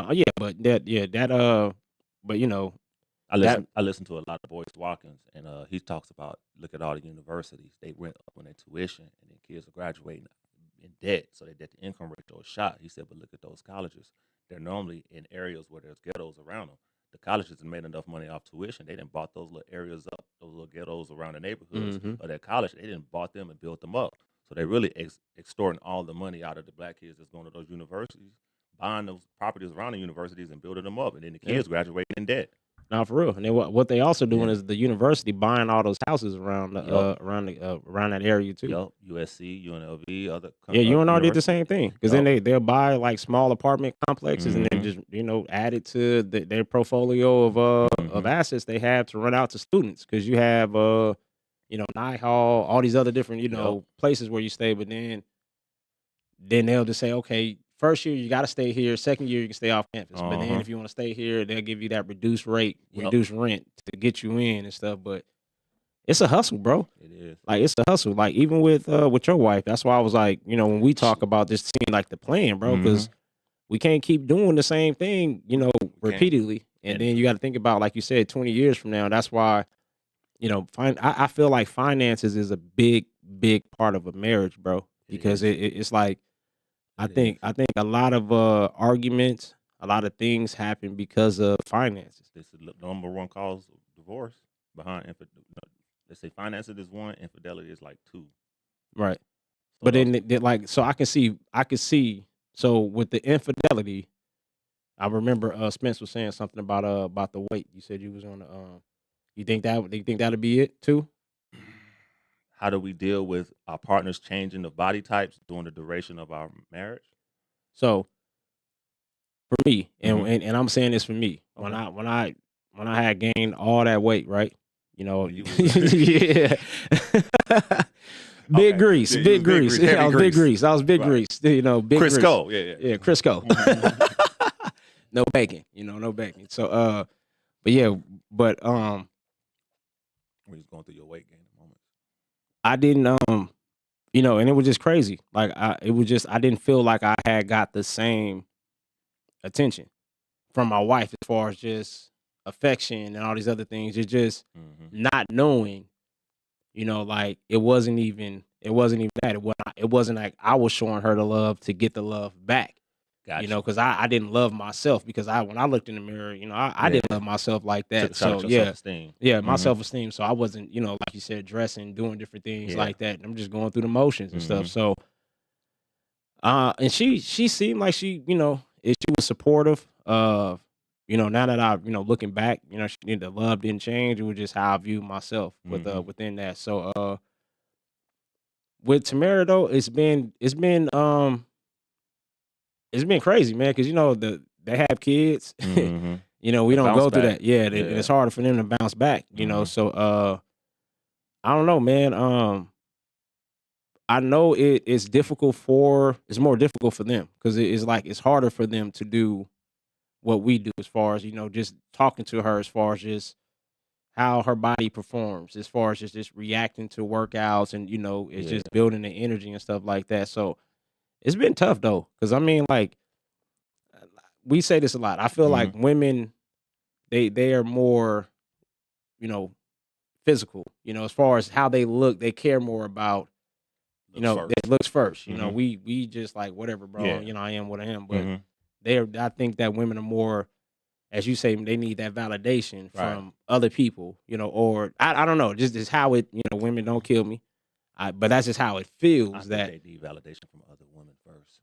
but I listen to a lot of Boyce Watkins, and he talks about, look at all the universities, they went up on their tuition, and then kids are graduating in debt, so their debt to income ratio is shot. He said, but look at those colleges. They're normally in areas where there's ghettos around them. The colleges have made enough money off tuition. They didn't bought those little areas up, those little ghettos around the neighborhoods of that college. They didn't bought them and built them up. So they really extorting all the money out of the black kids that's going to those universities, buying those properties around the universities and building them up, and then the kids graduate in debt. Now for real, and then what they also doing Yeah. is the university buying all those houses around around that area too. Yup, USC, UNLV, other. Yeah, UNR did the universities. same thing because then they'll buy like small apartment complexes and then Mhm. just add it to their portfolio of assets they have to run out to students, because you have Night Hall, all these other different Yup. places where you stay, but then they'll just say, okay, first year you got to stay here, second year you can stay off campus, but then Uh-huh. if you want to stay here, they'll give you that reduced Yup. reduced rent to get you in and stuff. But it's a hustle, bro. It is. Like it's a hustle. Like even with your wife, that's why I was like, when we talk about this, seemed like the plan, bro, because we can't keep doing the same thing, We can't. repeatedly. And And then you got to think about, like you said, 20 years from now. That's why, I feel like finances is a big, big part of a marriage, bro. it Because is. it's like I It is. think a lot of arguments, a lot of things happen because of finances. This is the number one cause of divorce behind infidelity. They say finances is one, infidelity is like two. Right. So But those, then like, so I can see. So with the infidelity, I remember Spence was saying something about the weight. You said you was on the you think that'd be it too? how do we deal with our partners changing the body types during the duration of our marriage? So for me, Mhm. and I'm saying this for me, when Okay. I had gained all that weight, right? You was Yeah. Big okay. grease, Yeah, you big was big grease. grease, Yeah, I heavy was big grease. grease. I was big Right. grease. Big grease. Crisco. Yeah, Yeah, Crisco. Mhm. No bacon. No bacon. So but yeah, but When you was going through your weight gain moment. I didn't and it was just crazy. Like I didn't feel like I had got the same attention from my wife as far as just affection and all these other things. It's just Mhm. not knowing, like it wasn't even that. It wasn't like I was showing her the love to get the love back. Gotcha. Because I didn't love myself, because when I looked in the mirror, I didn't Yeah. love myself like To that. try to So your yeah, self-esteem. yeah, my Mhm. self-esteem. So I wasn't, like you said, dressing, doing different things Yeah. like that. I'm just going through the motions and stuff. Mhm. So and she seemed like she was supportive of, now that I, looking back, the love didn't change. It was just how I view myself Mhm. within that. So with Tamara though, it's been crazy, man, because they have kids. Mhm. We The don't bounce go through back. that. Yeah, and Yeah. it's harder for them to bounce back. Mhm. So I don't know, man. I know it's more difficult for them, because it's like it's harder for them to do what we do, as far as just talking to her, as far as just how her body performs, as far as just reacting to workouts, and it's Yeah. just building the energy and stuff like that. So it's been tough though, because I mean, like, we say this a lot. I feel like Mhm. women, they are more, you know physical, as far as how they look. They care more about, Looks first. it looks first. Mhm. We just like, whatever, bro. Yeah. I am what I am. But Mhm. I think that women are more, as you say, they need that validation Right. from other people, or I don't know, just how it, women don't kill me. But that's just how it I feels think that, they need validation from other women first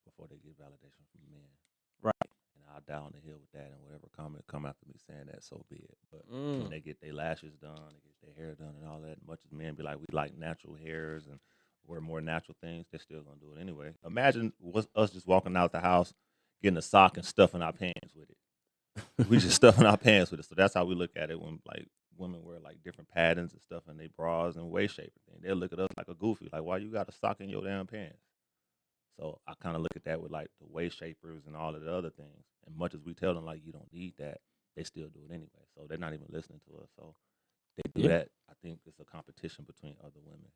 before they get validation from men. right. And I'll die on the hill with that, and whatever comment come after me saying that, so be it. But when Mm, they get their lashes done, they get their hair done and all that, much as men be like, we like natural hairs and wear more natural things, they're still gonna do it anyway. Imagine us just walking out the house, getting a sock and stuffing our pants with it. We just stuffing our pants with it. So that's how we look at it when like women wear like different patterns and stuff in their bras and waist shape and thing. They'll look at us like a goofy, like, why you got a sock in your damn pants? So I kind of look at that with like the waist shapers and all of the other things. And much as we tell them like you don't need that, they still do it anyway. So they're not even listening to us. So they do yeah, that. I think it's a competition between other women.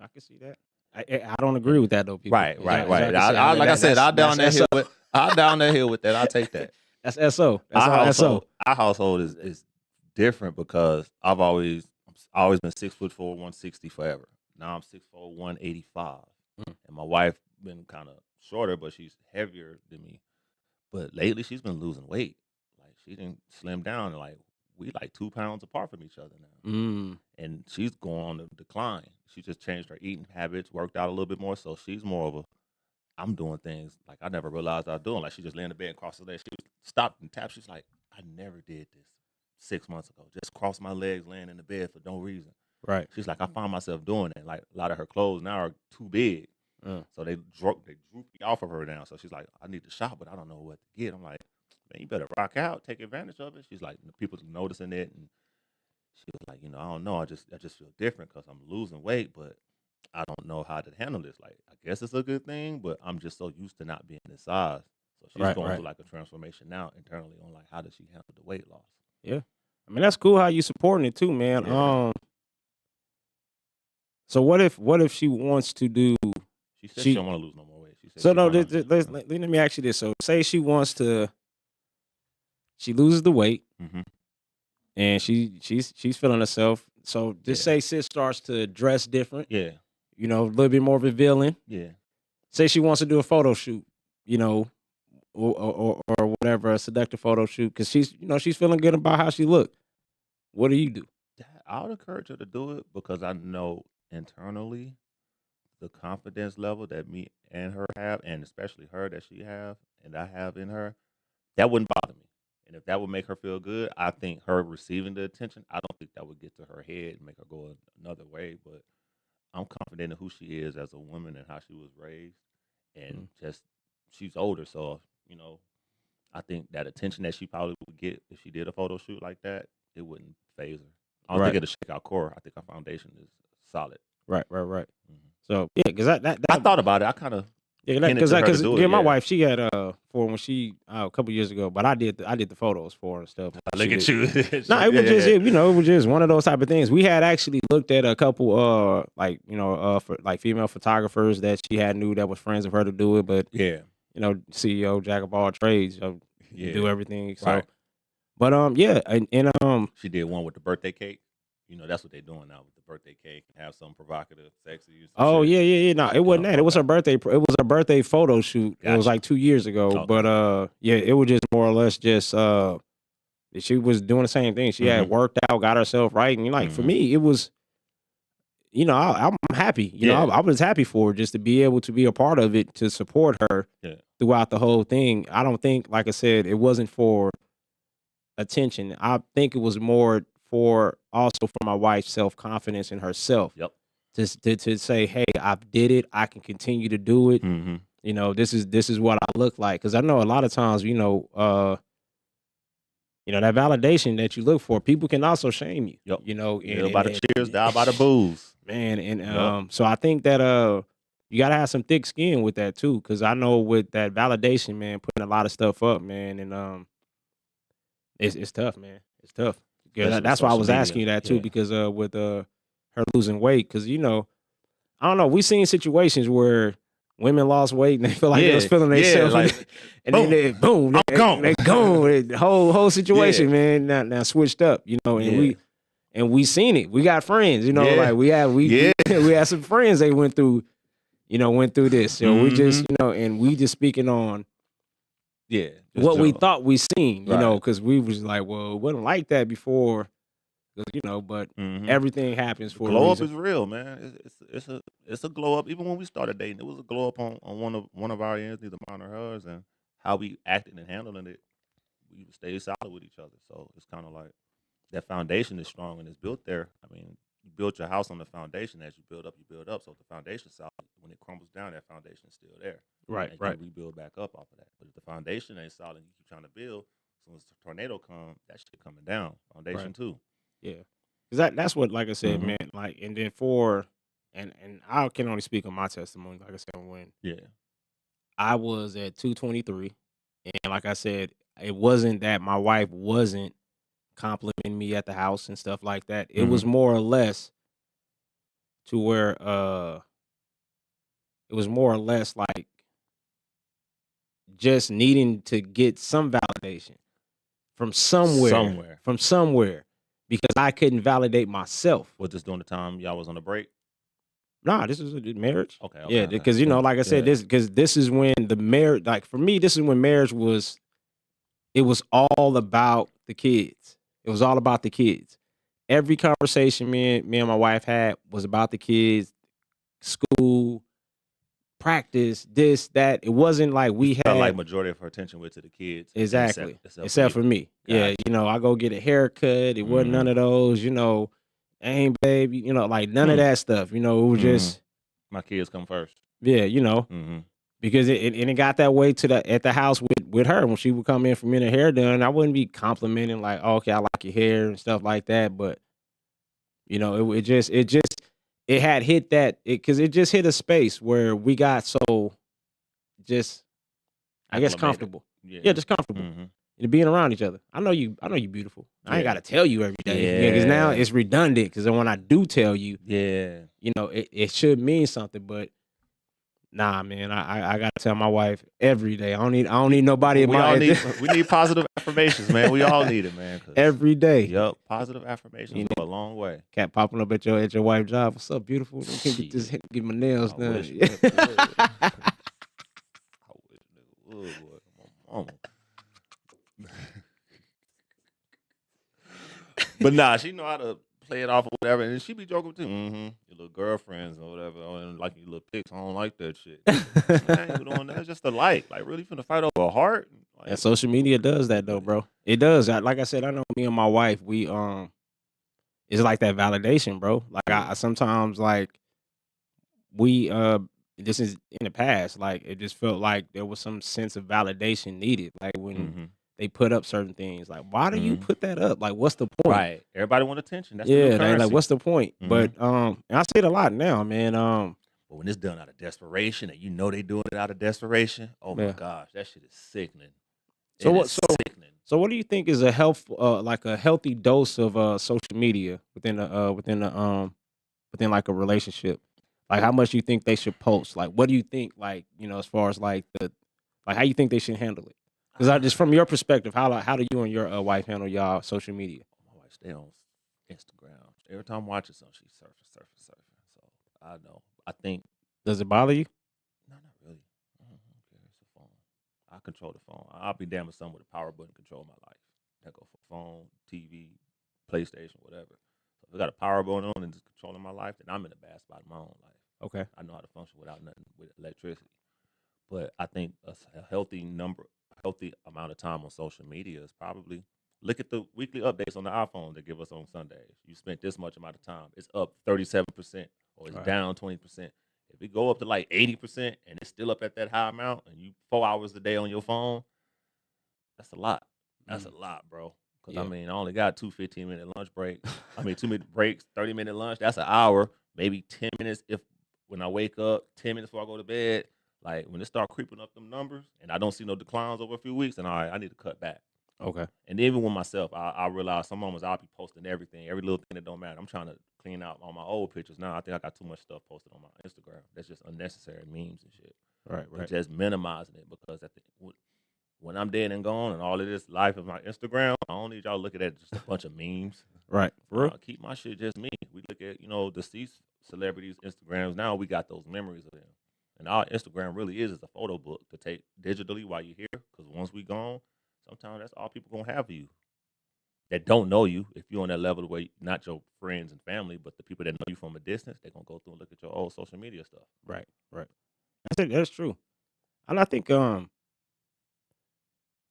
I can see that. I don't And agree with that though, people. right, As y'all, right, as y'all right. can see, I like I said, I'll down that that's hill SO. with I'll down that hill with that. I'll take that. That's SO. That's Our all SO. household is different because I've always been 6'4", 160 forever. Now I'm 6'4", 185. Mm. And my wife been kind of shorter, but she's heavier than me. But lately she's been losing weight. Like she didn't slim down, and like we like 2 pounds apart from each other now. Mm. And she's going on the decline. She just changed her eating habits, worked out a little bit more. So she's more of a I'm doing things like I never realized I was doing. Like she just lay in the bed and crossed her legs. She was stopped and tapped. She's like, I never did this 6 months ago. Just crossed my legs laying in the bed for no reason. Right. She's like, I find myself doing that. Like a lot of her clothes now are too big. So they droop me off of her now. So she's like, I need to shop, but I don't know what to get. I'm like, man, you better rock out, take advantage of it. She's like, people noticing it, and she was like, I don't know. I just feel different because I'm losing weight, but I don't know how to handle this. Like, I guess it's a good thing, but I'm just so used to not being this size. So she's Right. going Right. through like a transformation now internally on like how does she handle the weight loss. Yeah. I mean, that's cool how you supporting it too, man. Yeah. So what if she wants to do? She said she don't want to lose no more weight. She said So she no, gonna. let me ask you this. So say she loses the weight Hmm. and she's feeling herself. So just Yeah. say sis starts to dress different, Yeah. a little bit more revealing. Yeah. Say she wants to do a photo shoot, you know, or whatever, a seductive photo shoot, because she's feeling good about how she look. What do you do? I would encourage her to do it because I know internally the confidence level that me and her have, and especially her that she have and I have in her, that wouldn't bother me. And if that would make her feel good, I think her receiving the attention, I don't think that would get to her head and make her go another way. But I'm confident in who she is as a woman and how she was raised, and Mm. just she's older, so I think that attention that she probably would get if she did a photo shoot like that, it wouldn't phase her. I don't think Right, it'll shake our core. I think our foundation is solid. right. Mhm. So yeah, because I thought about it. I kind of yeah, hinted to her to do it. my Yeah. wife, she had for when she a couple years ago, but I did the photos for her and stuff. Look She at did. you. No, it was just it was just one of those type of things. We had actually looked at a couple for like female photographers that she had knew that was friends of her to do it, but Yeah. CEO jack of all trades, Yeah. do everything. So, Right. but yeah, and She did one with the birthday cake. That's what they're doing now with the birthday cake and have some provocative, sexy. Some oh shit. yeah. No, it wasn't that. It was Okay. her birthday. It was her birthday photo shoot. It was Gotcha. like 2 years ago. Okay. But yeah, it was just more or less just she was doing the same thing. She had Mhm. worked out, got herself right, and for Mhm. me, it was I'm happy. Yeah. I was happy for her just to be able to be a part of it, to support her Yeah. throughout the whole thing. I don't think, like I said, it wasn't for attention. I think it was more for my wife's self confidence in herself. Yep. To say, hey, I did it. I can continue to do it. Mhm. This is what I look like. Because I know a lot of times, that validation that you look for, people can also shame you. Yep. And, Live by the cheers, die by the booze. man, and Yep. so I think that you gotta have some thick skin with that too, because I know with that validation, man, putting a lot of stuff up, man, and it's tough, man. It's tough. Yeah, Especially with that's why I social was media. asking you that too, Yeah. because with her losing weight, because I don't know, we seen situations where women lost weight and they feel like they was feeling themselves, like, and then boom, I'm gone. they gone. The whole situation, man, now switched up, and Yeah. we seen it. We got friends, Yeah. like we Yeah. we had some friends they went through this. So we just, Mhm. and we just speaking on Yeah. what we thought we seen, Right. because we was like, well, it wasn't like that before, 'cause, but Mhm. everying happens The for a glow up reason. is real, man. It's a glow up. Even when we started dating, it was a glow up on one of our ends, either mine or hers, and how we acted and handling it. We stayed solid with each other. So it's kind of like that foundation is strong and it's built there. I mean, you build your house on the foundation. As you build up, you build up. So if the foundation's solid, when it crumbles down, that foundation is still there. Right, And you right. can rebuild back up off of that. But if the foundation ain't solid, and you keep trying to build. As soon as the tornado comes, that shit coming down. Foundation Right. too. Yeah. 'Cause that's what, like I said, Mhm. man, like, and then and I can only speak on my testimony, like I said, when Yeah. I was at 223, and like I said, it wasn't that my wife wasn't complimenting me at the house and stuff like that. It was Mhm. more or less to where it was more or less like just needing to get some validation from Somewhere. somewhere, because I couldn't validate myself. Was this during the time y'all was on the break? Nah, this is a marriage. Okay. Yeah, Okay. because like I said, Yeah. this is when the marriage, like for me, this is when marriage was. It was all about the kids. It was all about the kids. Every conversation me and my wife had was about the kids, school, practice, this, that. It wasn't like You we felt like had majority of her attention went to the kids. exactly, Except except for me. Yeah, Gotcha. I go get a haircut. It wasn't none Mhm. of those, hey babe, like none of Hmm. that stuff. It was Mhm. just My kids come first. yeah, Mhm. because it got that way at the house with her when she would come in from getting her hair done. I wouldn't be complimenting like, oh, okay, I like your hair and stuff like that, but it had hit that because it just hit a space where we got so just I guess Acclimated. comfortable. Yeah. Yeah, just comfortable. Mhm. And being around each other. I know you beautiful. I ain't Yeah. gotta tell you every day. Yeah, because now Yeah. it's redundant. Because when I do tell you, Yeah. it should mean something. But Nah, man, I gotta tell my wife every day. I don't need nobody in We all my need we need positive affirmations, man. We all need it, man. Cause every day. yep, positive You affirmations know, go a long way. cat popping up at your wife's job. What's up, beautiful? Let me get this Shit, get my nails I done. wish nigga would. I wish nigga would, boy. My mama. But nah, she know how to play it off or whatever, and she be joking too. Your little girlfriends or whatever, and like your little pics. I don't like that shit. I ain't doing that. It's just a like really finna fight over a heart. And Like, social media does that though, bro. It does. Like I said, I know me and my wife, we it's like that validation, bro. Like I sometimes like we this is in the past, like it just felt like there was some sense of validation needed. Like when mm-hmm, they put up certain things, like why do you mm-hmm. put that up? Like what's the point? Right. Everybody want attention. That's the new Yeah, they like currency. what's the point? Mhm. But and I see it a lot now, man. But when it's done out of desperation, and you know they doing it out of desperation, oh my Yeah. gosh, that shit is sickening. So It what? is So sickening. so what do you think is a like a healthy dose of social media within like a relationship? Like how much you think they should post? Like what do you think? Like as far as like how you think they should handle it? Because I just from your perspective, how do you and your wife handle y'all social media? My wife stay on Instagram. Every time I'm watching something, she's surfing. So I know. I think Does it bother you? no, not really. I don't care. It's a phone. I control the phone. I'll be damn if something with a power button control my life. That go for phone, TV, PlayStation, whatever. So if it got a power button on and it's controlling my life, then I'm in a bad spot in my own life. Okay. I know how to function without nothing with electricity. But I think a healthy amount of time on social media is probably look at the weekly updates on the iPhone they give us on Sundays. You spent this much amount of time. It's up 37% or it's All right. down 20%. If it go up to like 80% and it's still up at that high amount and you 4 hours a day on your phone, that's a lot. That's a lot, bro. Because Yeah. I mean, I only got 2 15-minute lunch breaks. I mean, 2 minute breaks, 30-minute lunch. That's an hour, maybe 10 minutes if when I wake up, 10 minutes before I go to bed. Like when it start creeping up them numbers and I don't see no declines over a few weeks, then all right, I need to cut back. Okay. And even with myself, I realize some moments I'll be posting everything, every little thing that don't matter. I'm trying to clean out all my old pictures now. I think I got too much stuff posted on my Instagram. That's just unnecessary memes and shit. Right. And Right. just minimizing it because when I'm dead and gone and all of this life of my Instagram, I don't need y'all looking at just a bunch of memes. Right. For real? Keep my shit just me. We look at, deceased celebrities' Instagrams. Now we got those memories of them. And our Instagram really is a photo book to take digitally while you're here. Because once we gone, sometimes that's all people gonna have of you that don't know you. If you're on that level where not your friends and family, but the people that know you from a distance, they're gonna go through and look at your old social media stuff. Right. Right. That's it. That's true. And I think I'm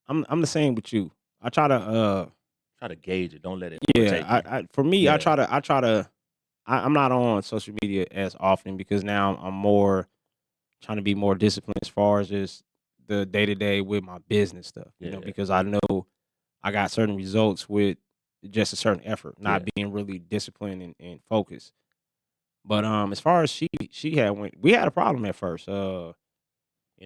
the same with you. I try to Try to gauge it. Don't let it yeah, overtake you. I for me, Yeah. I'm not on social media as often because now I'm more trying to be more disciplined as far as just the day to day with my business stuff, Yeah. because I know I got certain results with just a certain effort, not Yeah. being really disciplined and focused. But as far as she had we had a problem at first, I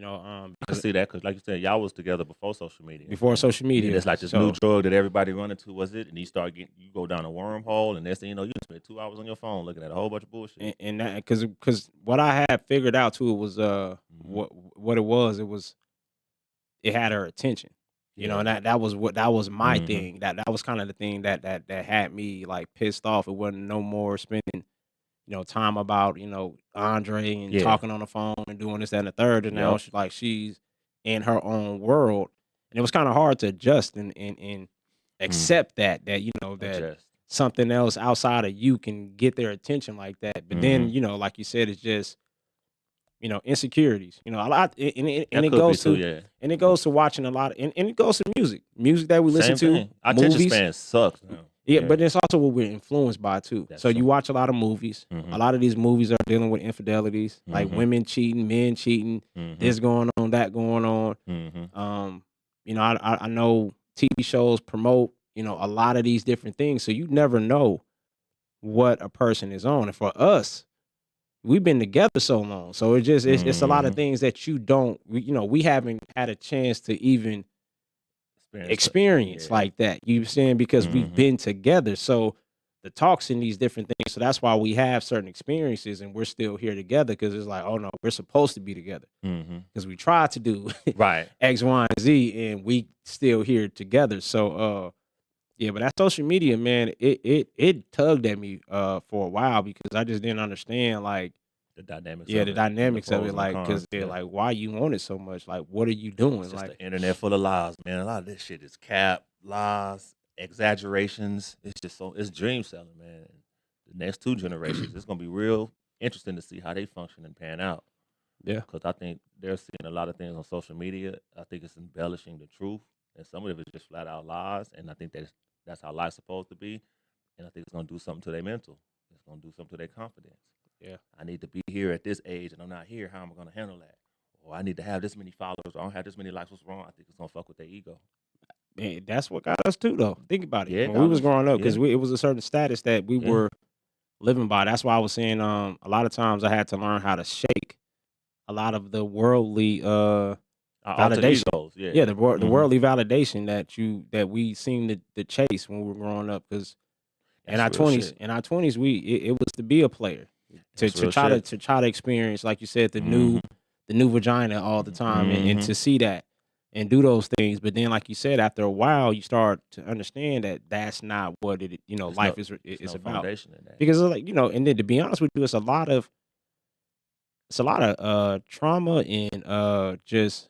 can because see that because, like you said, y'all was together before social media. before social And then media, it's like this new drug that everybody running to. Was it? And you go down a wormhole, and next thing you know, you spend 2 hours on your phone looking at a whole bunch of bullshit. and that because what I had figured out too was Mhm. what it was it had her attention. And Yeah. that was my Mhm. thing. That was kind of the thing that had me like pissed off. It wasn't no more spending, time about, Andre and Yeah. talking on the phone and doing this, that, and the third. And now Yep. she's in her own world. And it was kind of hard to adjust and accept that Adjust. something else outside of you can get their attention like that. But then, Mhm. like you said, it's just insecurities, a lot, and That it could be goes too. to Yeah. watching a lot, and it goes to music that we listen Same to, thing. Our attention movies. span sucks now. Yeah, Yeah. but it's also what we're influenced by too. That's So you true. watch a lot of movies. A Mhm. lot of these movies are dealing with infidelities, like Mhm. women cheating, men cheating, Mhm. this going on, that going on. Mhm. I know TV shows promote, a lot of these different things. So you never know what a person is on. And for us, we've been together so long. So it's a lot of Mhm. things that we haven't had a chance to even Experience. experience Yeah. like that. You saying because we've Mhm. been together. So the talks in these different things. So that's why we have certain experiences and we're still here together because it's like, oh no, we're supposed to be together because we tried to do Right. X, Y, and Z, and we still here together. So yeah, but that social media, man, it tugged at me for a while because I just didn't understand like The dynamics the of it, and the dynamics of pros it, and the like cons. because they're Yeah. like, why you want it so much? Like, what are you It's doing? just Like, the internet full of lies, man. A lot of this shit is cap, lies, exaggerations. It's just it's dream selling, man. The next 2 generations, it's gonna be real interesting to see how they function and pan out. yeah, Because I think they're seeing a lot of things on social media. I think it's embellishing the truth, and some of it is just flat out lies. And I think that's how life's supposed to be. And I think it's gonna do something to their mental. It's gonna do something to their confidence. yeah. I need to be here at this age, and I'm not here. How am I gonna handle that? Or I need to have this many followers. Or I don't have this many likes. What's wrong? I think it's gonna fuck with their ego. Man, that's what got us too, though. Think about it. Yeah, When we was dollars. growing up, Yeah, because it was a certain status that we yeah. were living by. That's why I was saying, a lot of times I had to learn how to shake a lot of the worldly Our alter validation. egos. Yeah. Yeah, the worldly validation that we seem to chase when we were growing up. Because in That's our real twenties, shit. it was to be a player, to That's real try shit. to try to experience, like you said, the Mhm. new vagina all the time, and Mhm. to see that and do those things. But then, like you said, after a while, you start to understand that that's not what There's life There's is no about. foundation in that. Because it's like, and then to be honest with you, it's a lot of trauma and just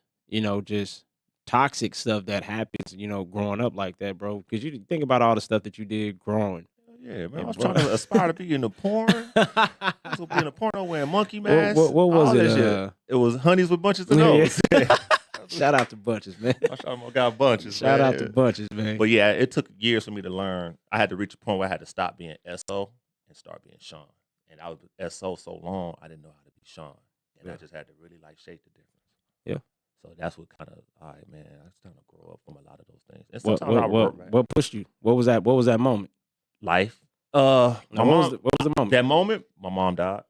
toxic stuff that happens, growing up like that, bro. Because you think about all the stuff that you did growing. Yeah, man. I And was bro, trying to aspire to be in the porn. I was gonna be in the porno wearing monkey masks. what was all it? that shit. It was honeys with bunches of Yeah. nose. Shout out to Bunches, man. I got bunches. Shout man. out to Bunches, man. But yeah, it took years for me to learn. I had to reach a point where I had to stop being SO and start being Sean. And I was SO so long, I didn't know how to be Sean. And I just had to really like shake the difference. Yeah. So that's what kind of, all right, man, I was trying to grow up from a lot of those things. And What sometimes I work, man. what pushed you? What was that moment? Life. Now, My what mom, was the moment? that moment, my mom died.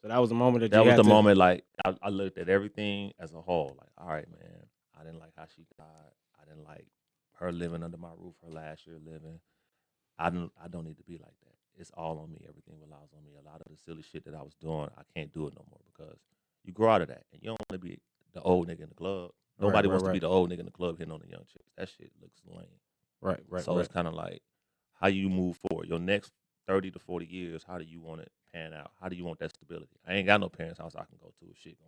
So that was the moment that That you was had the to, moment, like, I looked at everything as a whole. Like, all right, man, I didn't like how she died. I didn't like her living under my roof, her last year living. I don't need to be like that. It's all on me. Everything relies on me. A lot of the silly shit that I was doing, I can't do it no more because you grow out of that. And you don't want to be the old nigga in the club. Nobody wants to be the old nigga in the club hitting on the young chicks. That shit looks lame. Right. So it's kind of like how you move forward. Your next 30 to 40 years, how do you want it pan out? How do you want that stability? I ain't got no parents' house I can go to. Shit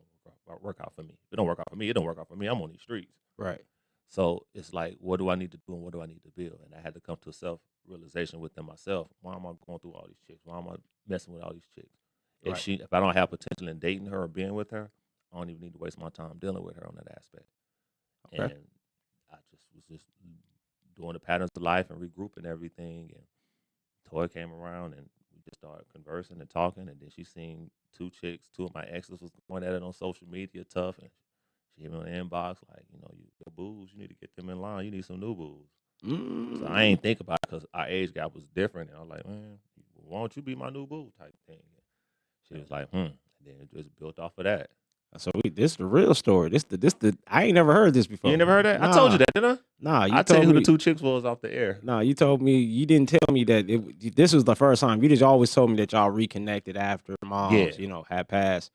gonna work out for me. If it don't work out for me, it don't work out for me. I'm on these streets. Right. So it's like, what do I need to do and what do I need to build? And I had to come to a self-realization within myself. Why am I going through all these chicks? Why am I messing with all these chicks? Right. If I don't have potential in dating her or being with her, I don't even need to waste my time dealing with her on that aspect. Okay. And I was just doing the patterns of life and regrouping everything. And Toy came around and we just started conversing and talking. And then she seen 2 chicks. 2 of my exes was going at it on social media tough. And she hit me on the inbox like, your booze, you need to get them in line. You need some new booze. So I ain't think about it because our age gap was different. And I was like, man, why don't you be my new boo type thing? And she was like, And then it just built off of that. So this the real story. This the I ain't never heard this before. You ain't never heard that? Nah. I told you that, didn't I? Nah, I tell you who the 2 chicks was off the air. No, you told me, you didn't tell me that this was the first time. You just always told me that y'all reconnected after moms, had passed.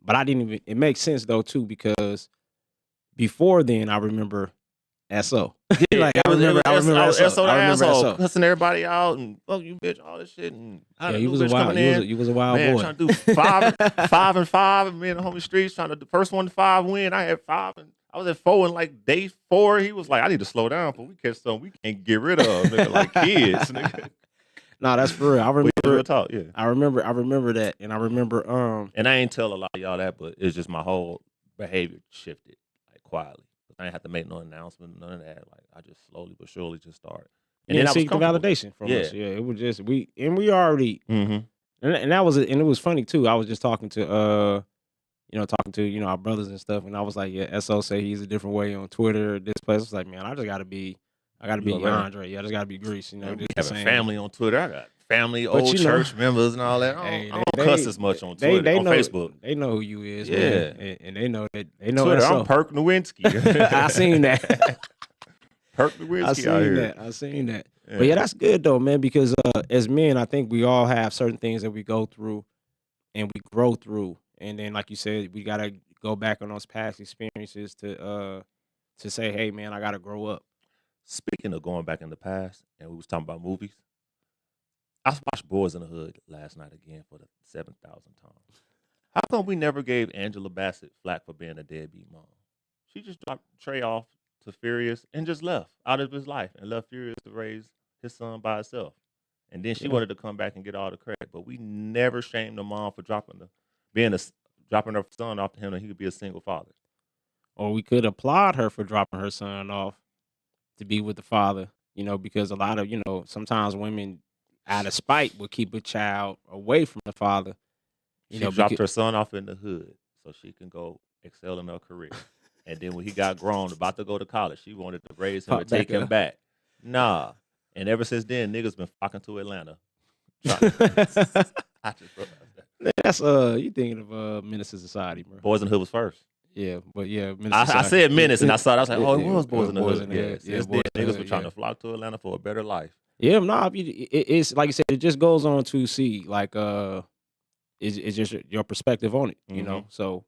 But I didn't even. It makes sense though too because before then I remember SO. Yeah, like I remember SO. the I remember asshole, SO. cussing everybody out and fuck you, bitch, all this shit. And Yeah, you was a wild. You was a wild man, boy. trying to do 5 and 5, and me in the homie streets trying to the first 1 to 5 win. I had 5 and I was at 4 and like day 4. He was like, I need to slow down, but we catch something we can't get rid of, nigga, like kids. Nigga. Nah, that's for real. I remember. Real talk, yeah. I remember that, and I remember. And I ain't tell a lot of y'all that, but it's just my whole behavior shifted like quietly. I didn't have to make no announcement, none of that. Like I just slowly but surely just started. And then I seek the comfortable. validation from us. Yeah. Yeah, it was just we already. Mm-hmm. And that was it. And it was funny too. I was just talking to our brothers and stuff, and I was like, yeah, SO say he's a different way on Twitter. This place, I was like, man, I gotta be Andre. Yeah, I just gotta be Grease. Man, we just having family on Twitter. I got family, old church members, and all that. I don't cuss as much on Twitter, on Facebook. They know who you is, yeah, man. And they know that they know Twitter. SO. I'm Perk Nowinski. I seen that. Perk Nowinski out here. I seen that. But yeah, that's good though, man, because as men, I think we all have certain things that we go through and we grow through. And then like you said, we gotta go back on those past experiences to say, hey man, I gotta grow up. Speaking of going back in the past, and we was talking about movies, I watched Boys in the Hood last night again for the 7,000th time. How come we never gave Angela Bassett flack for being a deadbeat mom? She just dropped Trey off to Furious and just left out of his life and left Furious to raise his son by herself. And then she Yeah. wanted to come back and get all the credit, but we never shamed the mom for dropping her son off to him, and he could be a single father. Or we could applaud her for dropping her son off to be with the father, because a lot of, sometimes women out of spite will keep a child away from the father. She dropped her son off in the hood so she can go excel in her career. And then when he got grown, about to go to college, she wanted to raise him and take him back. Nah. And ever since then, niggas been flocking to Atlanta. I just realized that. That's you thinking of Menace to Society, bro. Boys in the Hood was first. Yeah, but yeah, I said Menace, and I saw it. I was like, oh, it was Boys in the Boys Hood. in the Hood. Yeah, since then, niggas been trying to flock to Atlanta for a better life. Yeah, no, it's like you said, it just goes on to see, like, it's just your perspective on it, So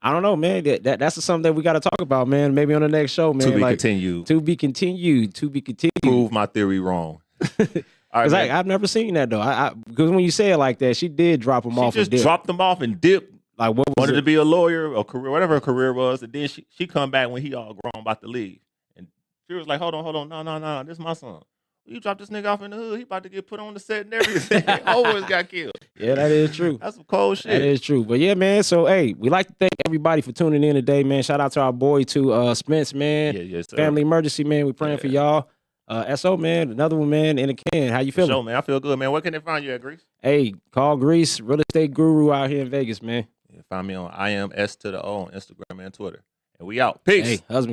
I don't know, man. That's something that we got to talk about, man. Maybe on the next show, man. To be continued. To be continued. Prove my theory wrong. Because I've never seen that though. Because when you say it like that, she did drop him off. She just dropped them off and dipped. Like what wanted to be a lawyer or career, whatever her career was, and then she come back when he all grown about to leave, and she was like, hold on, no, this is my son. You dropped this nigga off in the hood, he about to get put on the set and everything. Always got killed. Yeah, that is true. That's some cold shit. That is true. But yeah, man. So hey, we like to thank everybody for tuning in today, man. Shout out to our boy Spence, man. Yes, sir. Family emergency, man. We praying for y'all. SO, man, another one, man, in the can. How you feeling? Sure, man. I feel good, man. Where can they find you at, Grease? Hey, call Grease, real estate guru out here in Vegas, man. Find me on IMS to the O on Instagram and Twitter. And we out. Peace. Hey, husband.